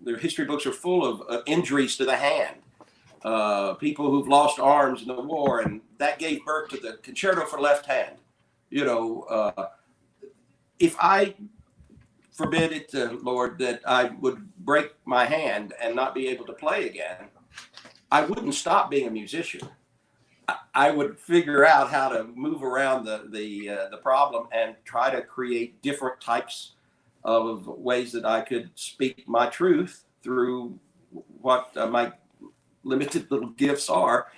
their history books are full of injuries to the hand. People who've lost arms in the war, and that gave birth to the concerto for left hand. If I forbid it, Lord, that I would break my hand and not be able to play again, I wouldn't stop being a musician. I would figure out how to move around the problem and try to create different types of ways that I could speak my truth through what my limited little gifts are.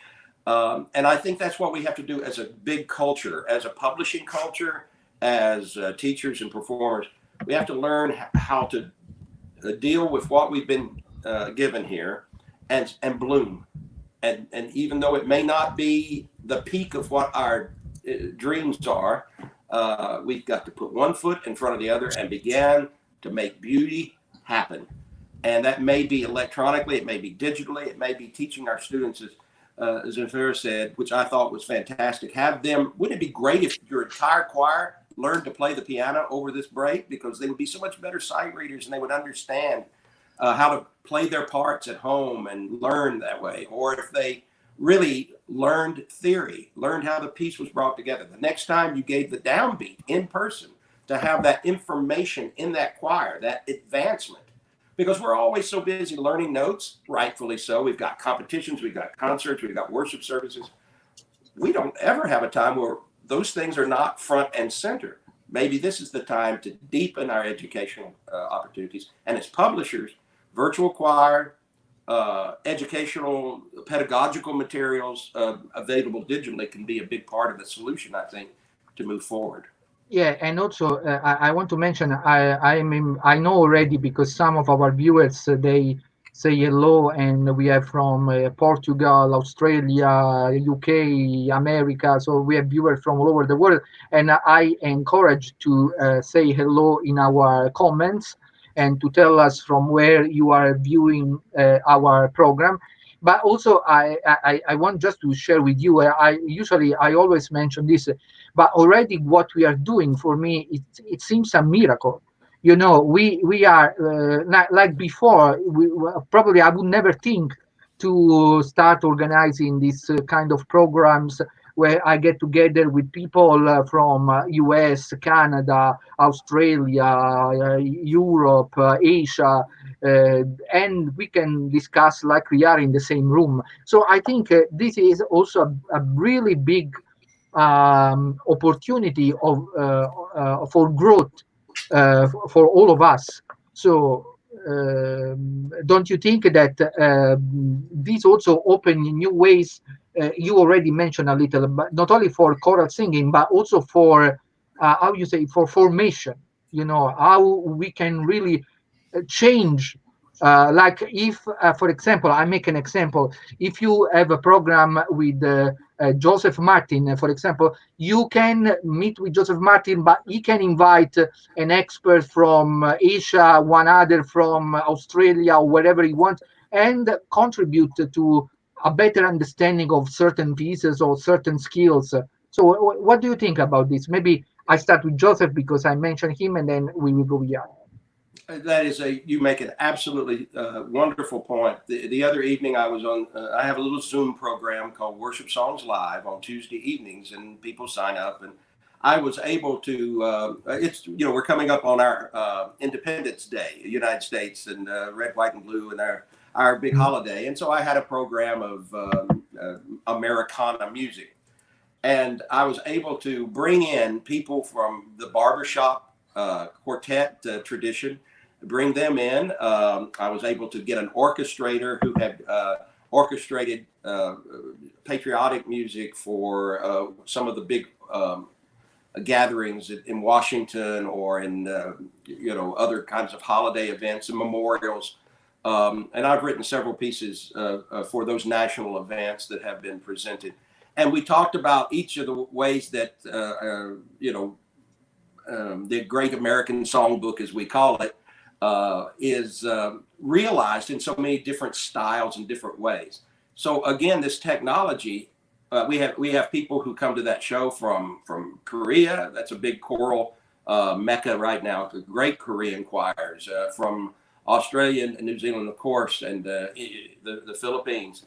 And I think that's what we have to do as a big culture, as a publishing culture, as teachers and performers. We have to learn how to deal with what we've been given here and bloom. And even though it may not be the peak of what our dreams are, we've got to put one foot in front of the other and begin to make beauty happen. And that may be electronically, it may be digitally, it may be teaching our students, as Zimfira said, which I thought was fantastic. Have them, wouldn't it be great if your entire choir learned to play the piano over this break? Because they would be so much better sight readers and they would understand how to play their parts at home and learn that way. Or if they really learned theory, learned how the piece was brought together. The next time you gave the downbeat in person, to have that information in that choir, that advancement. Because we're always so busy learning notes, rightfully so. We've got competitions, we've got concerts, we've got worship services. We don't ever have a time where those things are not front and center. Maybe this is the time to deepen our educational opportunities. And as publishers, virtual choir, educational, pedagogical materials available digitally can be a big part of the solution, I think, to move forward. Yeah, and also I want to mention I know already, because some of our viewers they say hello, and we have from Portugal, Australia, UK, America. So we have viewers from all over the world, and I encourage to say hello in our comments and to tell us from where you are viewing our program. But also I want just to share with you. I always mention this. But already what we are doing, for me, it seems a miracle. You know, we are like before. Probably I would never think to start organizing this kind of programs where I get together with people from US, Canada, Australia, Europe, Asia, and we can discuss like we are in the same room. So I think this is also a really big opportunity of for growth for all of us. So don't you think that these also open new ways? You already mentioned a little, but not only for choral singing, but also for how you say, for formation. You know, how we can really change. Like if, for example, I make an example. If you have a program with Joseph Martin, for example, you can meet with Joseph Martin, but he can invite an expert from Asia, one other from Australia, or wherever he wants, and contribute to a better understanding of certain pieces or certain skills. So what do you think about this? Maybe I start with Joseph because I mentioned him, and then we will go beyond. That is you make an absolutely wonderful point. The other evening I was on, I have a little Zoom program called Worship Songs Live on Tuesday evenings, and people sign up, and I was able to, it's, you know, we're coming up on our Independence Day, United States, and red, white, and blue, and our big holiday. And so I had a program of Americana music, and I was able to bring in people from the barbershop quartet tradition, bring them in. I was able to get an orchestrator who had orchestrated patriotic music for some of the big gatherings in Washington or in you know, other kinds of holiday events and memorials. And I've written several pieces for those national events that have been presented. And we talked about each of the ways that you know, the Great American Songbook, as we call it, is realized in so many different styles and different ways. So again, this technology, we have people who come to that show from Korea. That's a big choral mecca right now. Great Korean choirs from Australia and New Zealand, of course, and the Philippines.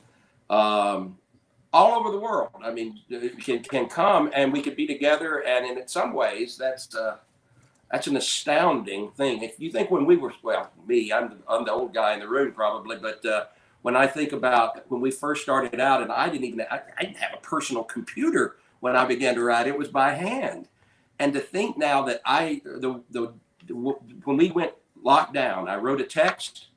All over the world. I mean, can come, and we could be together. And in some ways, that's an astounding thing. If you think when we were, well, me, I'm the old guy in the room probably, but when I think about when we first started out, and I didn't have a personal computer when I began to write. It was by hand. And to think now that when we went locked down, I wrote a text,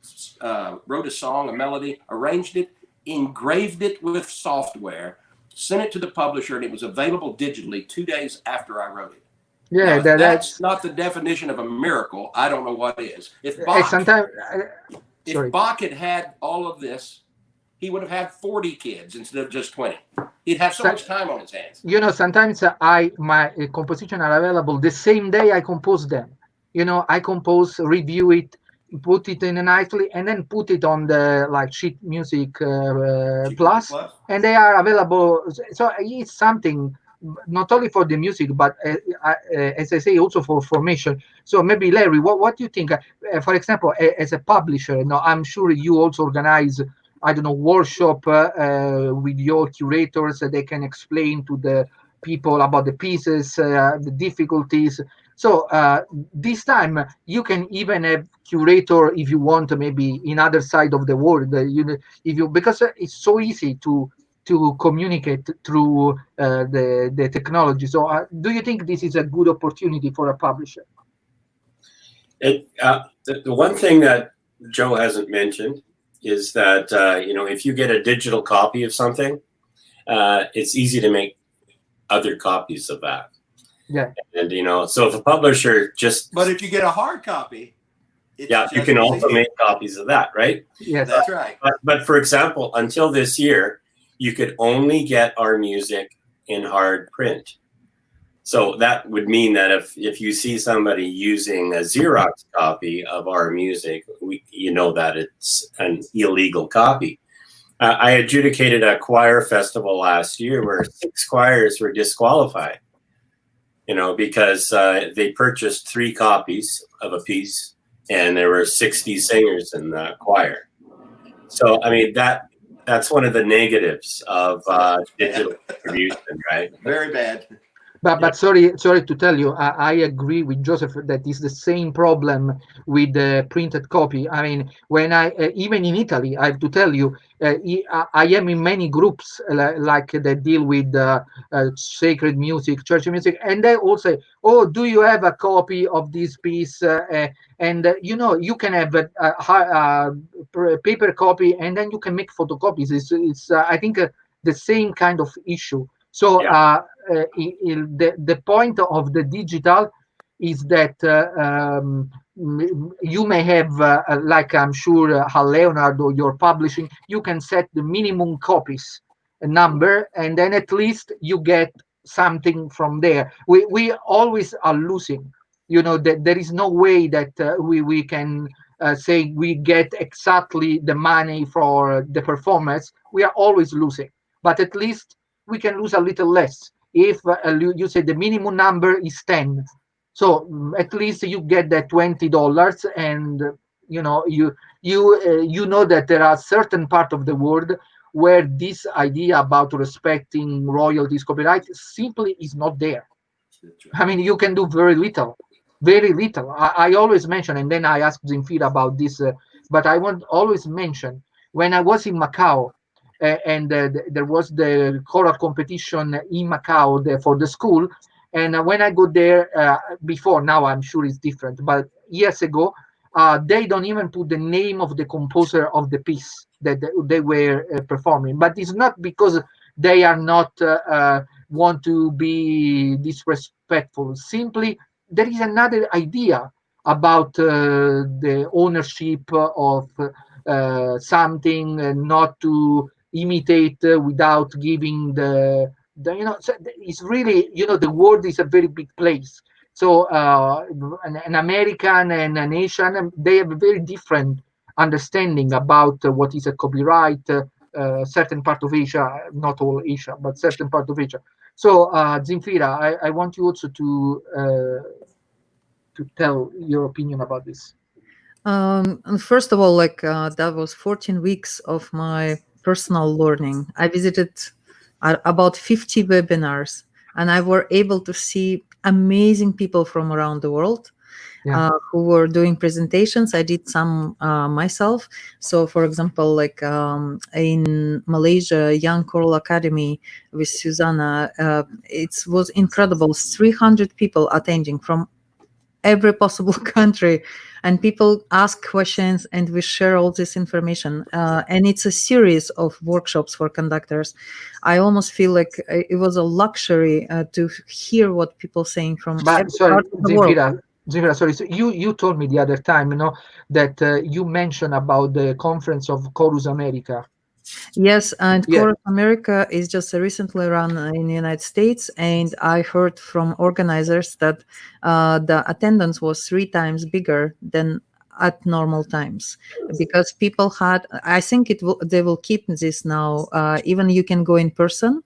wrote a song, a melody, arranged it, engraved it with software, sent it to the publisher, and it was available digitally 2 days after I wrote it. Yeah, now, that's not the definition of a miracle. I don't know what is. If Bach had had all of this he would have had 40 kids instead of just 20. He'd have so much time on his hands. You know, sometimes my composition are available the same day I compose them. You know, I compose, review it, put it in nicely, and then put it on the like sheet music plus, and they are available. So it's something not only for the music, but as I say, also for formation. So maybe Larry, what do you think? For example, as a publisher, now I'm sure you also organize, I don't know, workshop with your curators. They can explain to the people about the pieces, the difficulties. So this time you can even have curator if you want, maybe in other side of the world. If you, because it's so easy to communicate through the technology. So do you think this is a good opportunity for a publisher? The one thing that Joe hasn't mentioned is that if you get a digital copy of something, it's easy to make other copies of that. Yeah. And so if a publisher but if you get a hard copy, you can also make copies of that, right? Yes, that's right. But for example, until this year, you could only get our music in hard print. So that would mean that if you see somebody using a Xerox copy of our music, you know that it's an illegal copy. I adjudicated a choir festival last year where 6 choirs were disqualified, because they purchased 3 copies of a piece, and there were 60 singers in the choir. So, I mean, that's one of the negatives of digital distribution, right? Very bad. But sorry to tell you, I agree with Joseph that is the same problem with the printed copy. I mean, when I even in Italy, I have to tell you, I am in many groups like that deal with sacred music, church music, and they all say, "Oh, do you have a copy of this piece?" And you can have a paper copy, and then you can make photocopies. It's I think the same kind of issue. So the point of the digital is that you may have, like I'm sure Leonardo, you're publishing, you can set the minimum copies number, and then at least you get something from there. We always are losing. That there is no way that we can say we get exactly the money for the performance. We are always losing, but at least we can lose a little less if you say the minimum number is 10. So at least you get that $20, and you know that there are certain part of the world where this idea about respecting royalties, copyright simply is not there. I mean, you can do very little. I always mention, and then I asked Zimfira about this, but I want always mention when I was in Macau, and there was the choral competition in Macau for the school. And when I go there, before, now I'm sure it's different, but years ago, they don't even put the name of the composer of the piece that they were performing. But it's not because they are not want to be disrespectful. Simply, there is another idea about the ownership of something, not to imitate without giving so it's really, the world is a very big place. So an American and an Asian, they have a very different understanding about what is a copyright. Certain part of Asia, not all Asia, but certain part of Asia. So Zimfira, I want you also to tell your opinion about this. First of all, that was 14 weeks of my personal learning. I visited about 50 webinars, and I were able to see amazing people from around the world who were doing presentations. I did some myself. So, for example, in Malaysia, Young Choral Academy with Susanna, it was incredible. 300 people attending from every possible country, and people ask questions, and we share all this information, and it's a series of workshops for conductors. I almost feel like it was a luxury to hear what people saying from every part of the world. Zimfira, sorry. So you told me the other time, that you mentioned about the conference of Chorus America. Yes, and Yeah. Chorus America is just recently run in the United States, and I heard from organizers that the attendance was 3 times bigger than at normal times because people had. I think they will keep this now. Even you can go in person.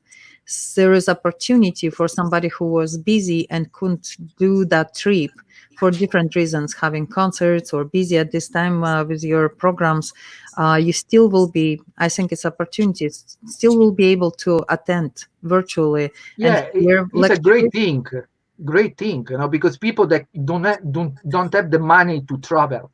There is opportunity for somebody who was busy and couldn't do that trip for different reasons, having concerts or busy at this time with your programs. You still will be, I think it's opportunities, still will be able to attend virtually and Yeah, hear it's a lectures. great thing, because people that don't have the money to travel,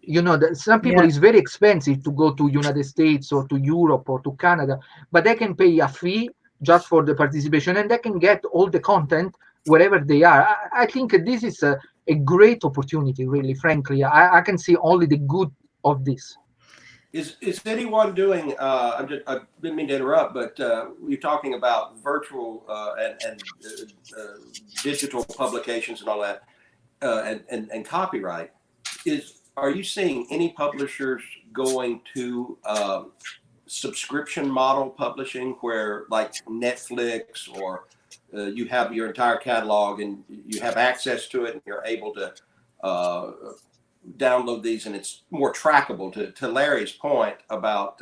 that some people Yeah, it's very expensive to go to United States or to Europe or to Canada, but they can pay a fee just for the participation, and they can get all the content wherever they are. I think this is a great opportunity, really, frankly. I can see only the good of this. Is anyone doing? I didn't mean to interrupt, but you're talking about virtual and digital publications and all that, and copyright. Are you seeing any publishers going to subscription model publishing, where like Netflix or you have your entire catalog and you have access to it and you're able to uh, download these and it's more trackable? To Larry's point about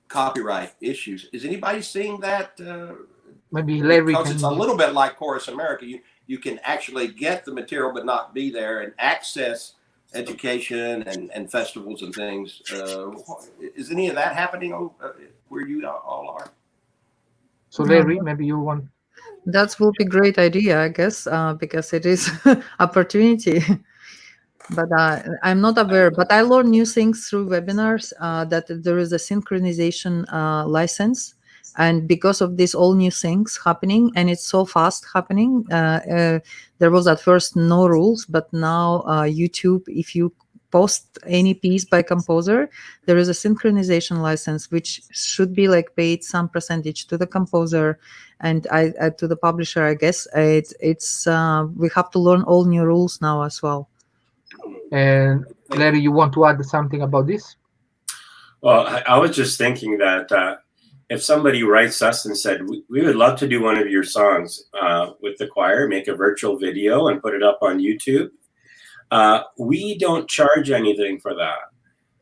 copyright issues, is anybody seeing that? Maybe Larry Because it's a can. little bit like Chorus America. You can actually get the material but not be there and access education and festivals and things. Is any of that happening on where you all are? So no, Larry, maybe you want. that will be great idea, I guess, because it is opportunity. But I'm not aware. But I learn new things through webinars. That there is a synchronization license, and because of this, all new things happening, and it's so fast happening. There was at first no rules, but now YouTube, if you post any piece by composer, there is a synchronization license which should be like paid some percentage to the composer and I to the publisher. I guess it's we have to learn all new rules now as well. And Thank Larry, you. you want to add something about this? Well, I was just thinking that if somebody writes us and said, we would love to do one of your songs with the choir, make a virtual video and put it up on YouTube, we don't charge anything for that.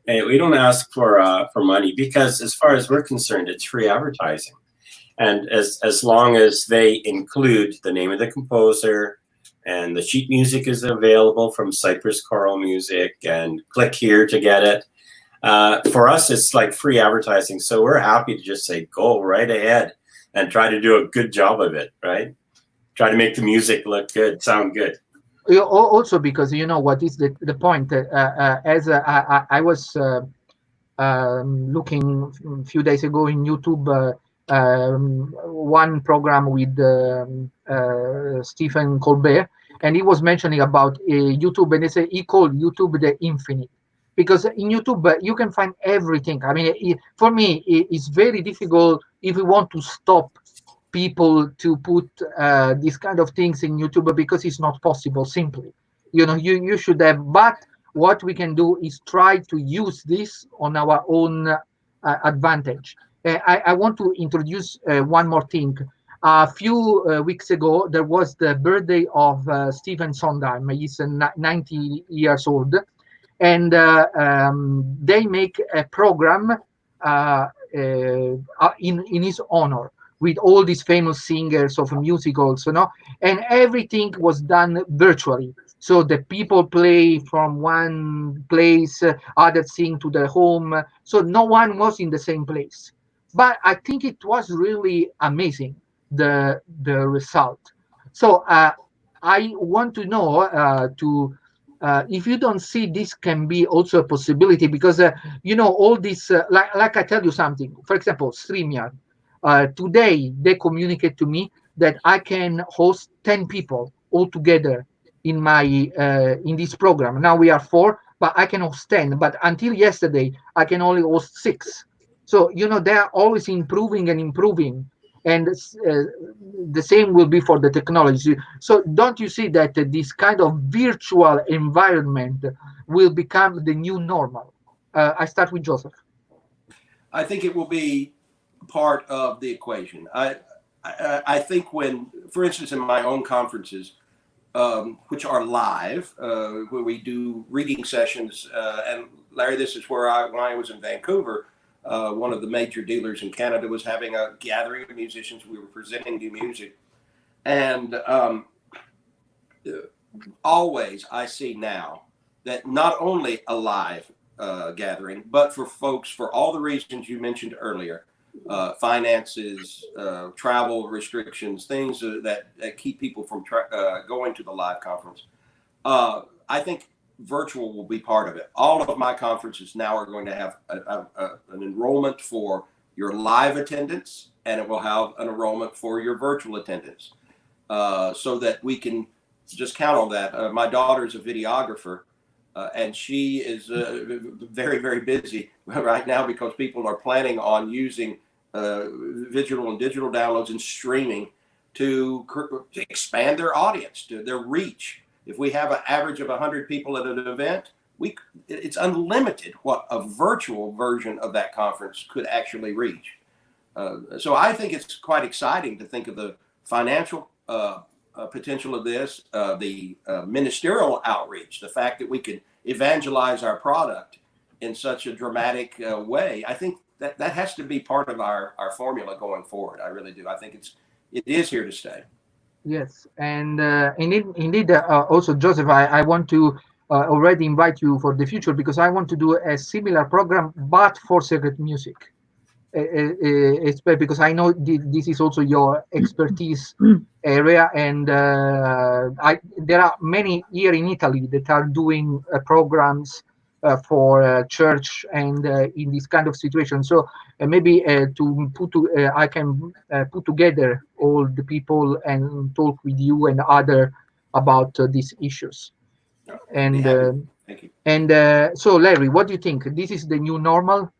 And we don't ask for money because as far as we're concerned, it's free advertising. And as long as they include the name of the composer and the sheet music is available from Cypress Choral Music and click here to get it. For us, it's like free advertising. So we're happy to just say, go right ahead and try to do a good job of it, right? Try to make the music look good, sound good. Also, because what is the point? As I was looking a few days ago in YouTube, one program with Stephen Colbert, and he was mentioning about YouTube, and he called YouTube the infinite, because in YouTube you can find everything. I mean, for me, it's very difficult if we want to stop people to put these kind of things in YouTube, because it's not possible. Simply, you should have. But what we can do is try to use this on our own advantage. I want to introduce one more thing. A few weeks ago, there was the birthday of Stephen Sondheim. He's 90 years old, and they make a program in his honor, with all these famous singers of musicals, and everything was done virtually. So the people play from one place, others sing to their home. So no one was in the same place. But I think it was really amazing, the result. So I want to know if you don't see this can be also a possibility, because all this, like I tell you something. For example, StreamYard. Today they communicate to me that I can host 10 people all together in my in this program. Now we are 4, but I can host 10. But until yesterday, I can only host 6. So they are always improving and improving, and the same will be for the technology. So don't you see that this kind of virtual environment will become the new normal? I start with Joseph. I think it will be part of the equation. I think when, for instance, in my own conferences, which are live, where we do reading sessions, and Larry, this is where when I was in Vancouver, one of the major dealers in Canada was having a gathering of musicians. We were presenting new music, and always I see now that not only a live gathering, but for folks, for all the reasons you mentioned earlier, finances, travel restrictions, things that keep people from going to the live conference. I think virtual will be part of it. All of my conferences now are going to have an enrollment for your live attendance, and it will have an enrollment for your virtual attendance, so that we can just count on that. My daughter's a videographer, and she is very, very busy right now because people are planning on using visual and digital downloads and streaming to expand their audience, to their reach. If we have an average of 100 people at an event, it's unlimited what a virtual version of that conference could actually reach. So I think it's quite exciting to think of the financial potential of this, the ministerial outreach, the fact that we could evangelize our product in such a dramatic way. I think that has to be part of our formula going forward. I really do. I think it is here to stay. Yes, and indeed, also Joseph, I want to already invite you for the future, because I want to do a similar program, but for sacred music. It's because I know this is also your expertise area, and there are many here in Italy that are doing programs for church and in this kind of situation. So maybe I can put together all the people and talk with you and other about these issues. And Thank you. And so Larry, what do you think? This is the new normal?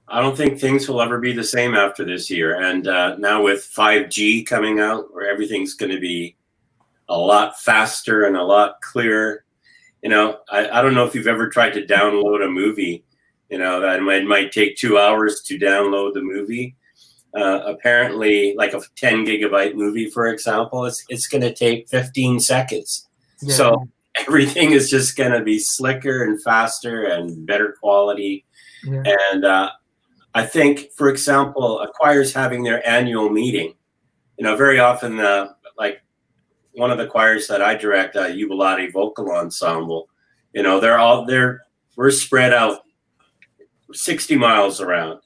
I don't think things will ever be the same after this year. And now with 5G coming out, where everything's going to be a lot faster and a lot clearer. You know, I don't know if you've ever tried to download a movie, you know, that it might take 2 hours to download the movie. Apparently, like a 10 gigabyte movie, for example, it's going to take 15 seconds. Yeah. So everything is just going to be slicker and faster and better quality. Yeah. And I think, for example, a choir's having their annual meeting. You know, very often, like one of the choirs that I direct, Jubilati Vocal Ensemble, you know, we're spread out 60 miles around.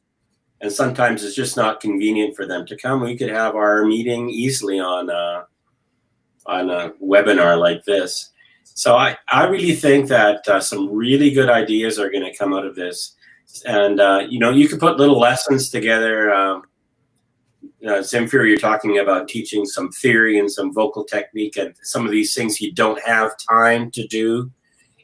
And sometimes it's just not convenient for them to come. We could have our meeting easily on a webinar like this. So I really think that some really good ideas are going to come out of this. And, you know, you could put little lessons together. Zimfira, you're talking about teaching some theory and some vocal technique and some of these things you don't have time to do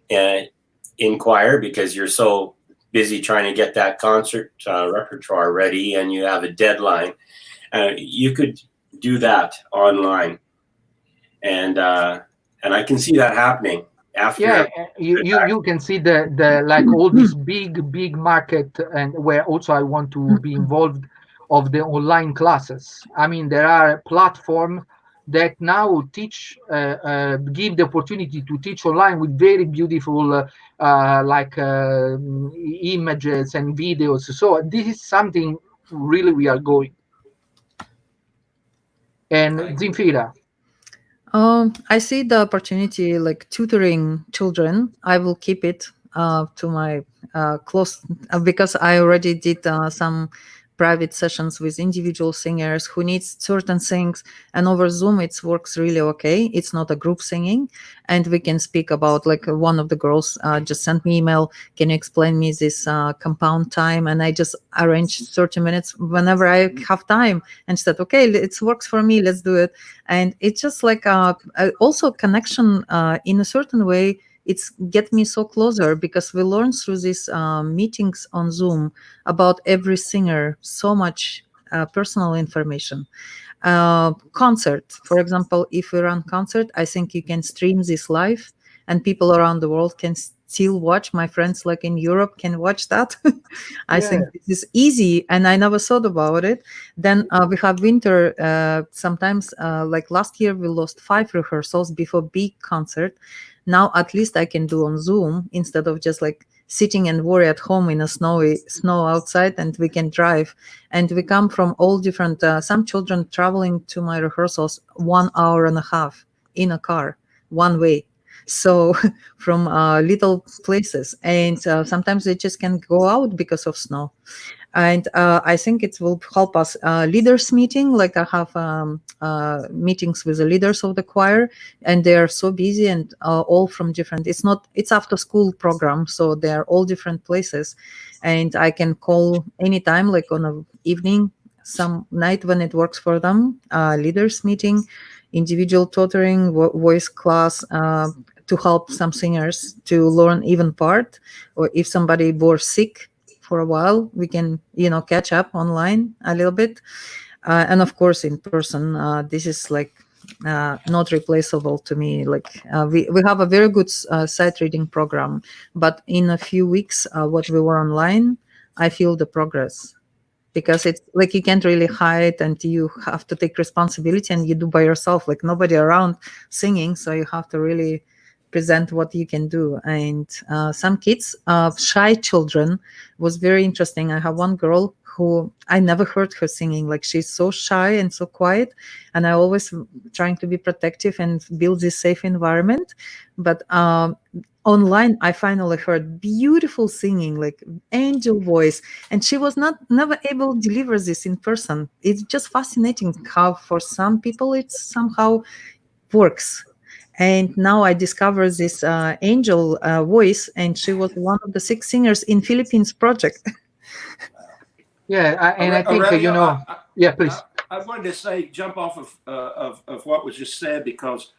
in choir because you're so busy trying to get that concert repertoire ready and you have a deadline. You could do that online. And I can see that happening. After you can see the like all this big market, and where also I want to be involved of the online classes. I mean, there are platforms that now teach, give the opportunity to teach online with very beautiful images and videos. So this is something really we are going. And Zimfira. I see the opportunity like tutoring children. I will keep it to my close because I already did some private sessions with individual singers who needs certain things, and over Zoom it works really okay. It's not a group singing, and we can speak about, like, one of the girls just sent me email, can you explain me this compound time, and I just arranged 30 minutes whenever I have time, and said, okay, it works for me, let's do it. And it's just like also connection in a certain way. It's get me so closer because we learn through these meetings on Zoom about every singer, so much personal information. Concert, for example, if we run concert, I think you can stream this live and people around the world can still watch. My friends like in Europe can watch that. I Yeah. think this is easy, and I never thought about it. Then we have winter. Sometimes, like last year, we lost 5 rehearsals before big concert. Now at least I can do on Zoom instead of just like sitting and worry at home in a snow outside, and we can drive. And we come from all different. Some children traveling to my rehearsals 1 hour and a half in a car, one way. So from little places, and sometimes they just can't go out because of snow. And I think it will help us. Leaders meeting, like I have meetings with the leaders of the choir, and they are so busy, and all from different, it's after school program, so they are all different places. And I can call anytime, like on a evening, some night when it works for them. Leaders meeting, individual tutoring, voice class, to help some singers to learn even part, or if somebody was sick for a while, we can catch up online a little bit. And of course in person, this is like not replaceable to me. Like we have a very good sight reading program, but in a few weeks what we were online, I feel the progress, because it's like you can't really hide, and you have to take responsibility, and you do by yourself, like nobody around singing, so you have to really present what you can do. And some kids, shy children, was very interesting. I have one girl who I never heard her singing, like she's so shy and so quiet, and I always trying to be protective and build this safe environment. But online I finally heard beautiful singing, like angel voice, and she was never able to deliver this in person. It's just fascinating how for some people it somehow works. And now I discovered this angel voice, and she was one of the 6 singers in Philippines project. Yeah, and I think Aurelio, yeah, please. I wanted to say, jump off of what was just said, because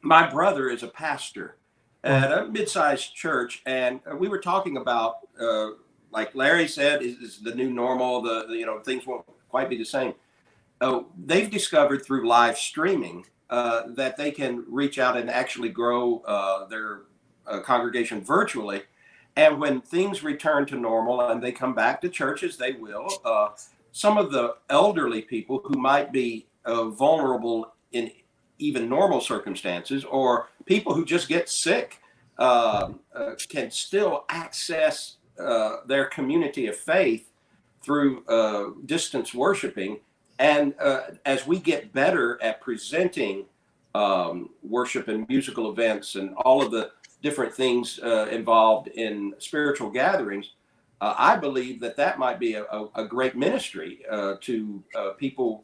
my brother is a pastor at a mid-sized church, and we were talking about, like Larry said, is the new normal. The things won't quite be the same. They've discovered through live streaming that they can reach out and actually grow their congregation virtually. And when things return to normal and they come back to churches, they will. Some of the elderly people who might be vulnerable in even normal circumstances, or people who just get sick, can still access their community of faith through distance worshiping. And as we get better at presenting worship and musical events and all of the different things involved in spiritual gatherings, I believe that might be a great ministry to people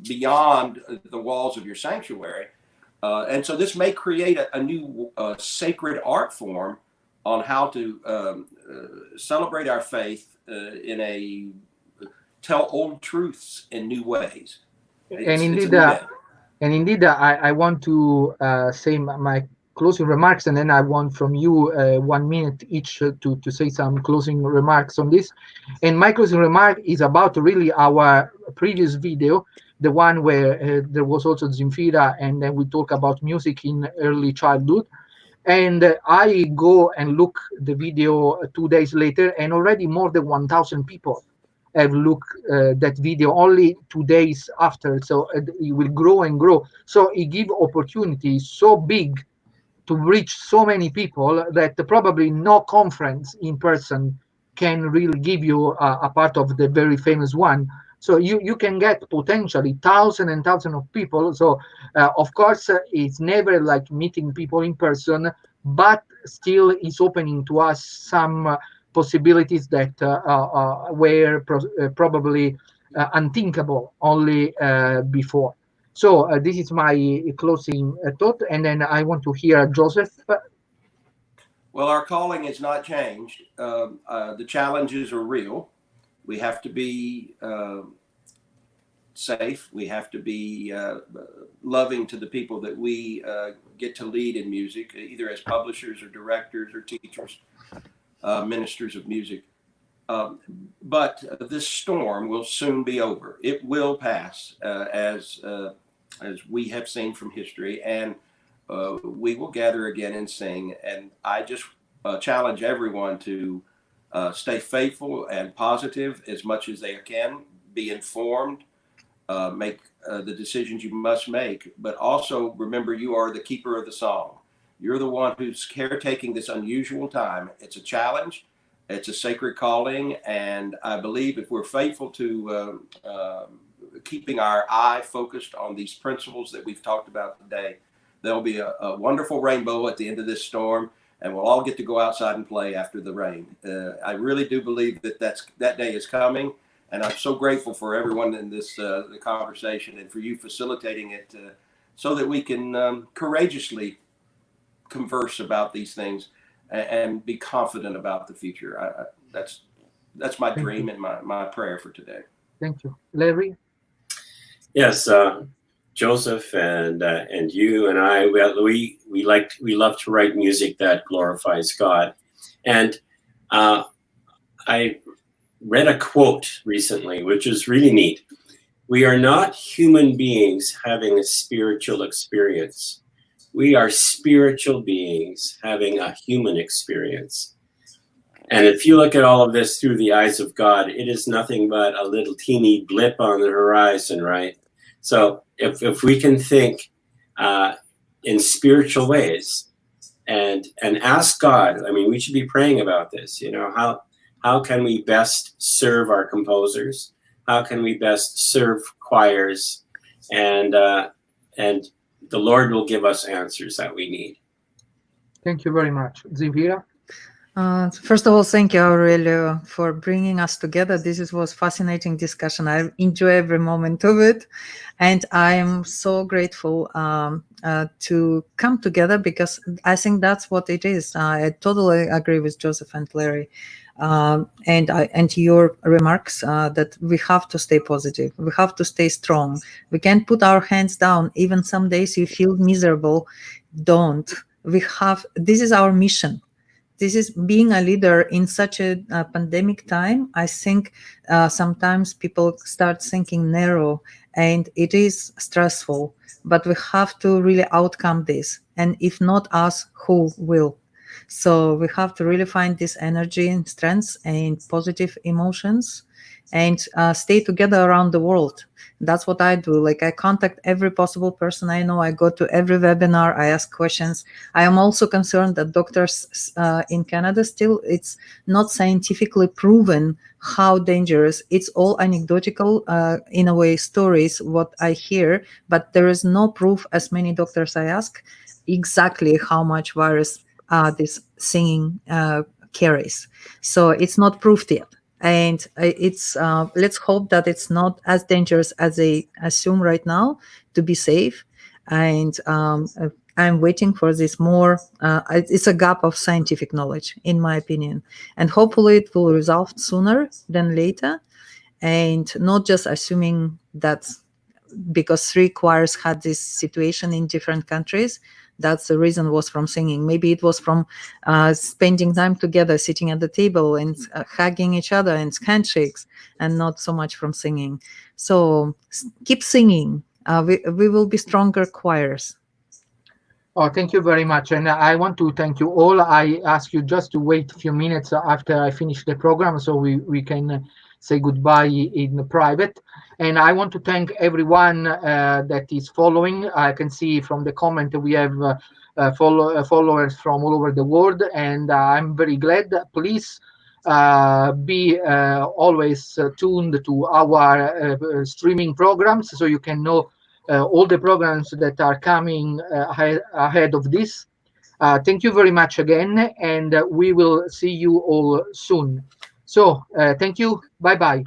beyond the walls of your sanctuary. And so this may create a new sacred art form on how to celebrate our faith tell old truths in new ways. And indeed, I want to say my closing remarks, and then I want from you 1 minute each to say some closing remarks on this. And my closing remark is about really our previous video, the one where there was also Zimfira, and then we talk about music in early childhood. And I go and look the video 2 days later, and already more than 1,000 people have looked that video only 2 days after. So it will grow and grow. So it gives opportunity so big to reach so many people that probably no conference in person can really give you a part of the very famous one. So you can get potentially thousands and thousands of people. So of course it's never like meeting people in person, but still it's opening to us some possibilities that were probably unthinkable only before. So this is my closing thought, and then I want to hear Joseph. Well, our calling has not changed. The challenges are real. We have to be safe. We have to be loving to the people that we get to lead in music, either as publishers or directors or teachers, ministers of music. But this storm will soon be over. It will pass, as we have seen from history, and we will gather again and sing. And I just challenge everyone to stay faithful and positive as much as they can, be informed, make the decisions you must make, but also remember you are the keeper of the song. You're the one who's caretaking this unusual time. It's a challenge. It's a sacred calling. And I believe if we're faithful to keeping our eye focused on these principles that we've talked about today, there'll be a wonderful rainbow at the end of this storm, and we'll all get to go outside and play after the rain. I really do believe that that day is coming. And I'm so grateful for everyone in this the conversation and for you facilitating it so that we can courageously converse about these things and be confident about the future. That's my dream and my prayer for today. Thank you. Larry? Yes, Joseph and you and I, we love to write music that glorifies God. And I read a quote recently, which is really neat. We are not human beings having a spiritual experience. We are spiritual beings having a human experience. And if you look at all of this through the eyes of God, it is nothing but a little teeny blip on the horizon, right? So if we can think in spiritual ways and ask God, I mean, we should be praying about this, how can we best serve our composers? How can we best serve choirs? And the Lord will give us answers that we need. Thank you very much. Zimfira? First of all, thank you, Aurelio, for bringing us together. Was fascinating discussion. I enjoy every moment of it. And I am so grateful to come together because I think that's what it is. I totally agree with Joseph and Larry. And your remarks that we have to stay positive. We have to stay strong. We can't put our hands down. Even some days you feel miserable. Don't. This is our mission. This is being a leader in such a pandemic time. I think sometimes people start thinking narrow, and it is stressful, but we have to really outcome this. And if not us, who will? So we have to really find this energy and strength and positive emotions and stay together around the world. That's what I do. Like, I contact every possible person I know. I go to every webinar. I ask questions. I am also concerned that doctors in Canada still, it's not scientifically proven how dangerous. It's all anecdotal, in a way, stories, what I hear, but there is no proof, as many doctors I ask, exactly how much virus this singing carries. So it's not proved yet. And it's let's hope that it's not as dangerous as they assume right now, to be safe. And I'm waiting for this more. It's a gap of scientific knowledge, in my opinion. And hopefully it will resolve sooner than later. And not just assuming that because 3 choirs had this situation in different countries, that's the reason was from singing. Maybe it was from spending time together, sitting at the table and hugging each other and handshakes, and not so much from singing. So keep singing. We will be stronger choirs. Oh, thank you very much. And I want to thank you all. I ask you just to wait a few minutes after I finish the program so we can say goodbye in private. And I want to thank everyone that is following. I can see from the comment we have followers from all over the world, and I'm very glad. Please be always tuned to our streaming programs so you can know all the programs that are coming ahead of this. Thank you very much again, and we will see you all soon. So thank you. Bye-bye.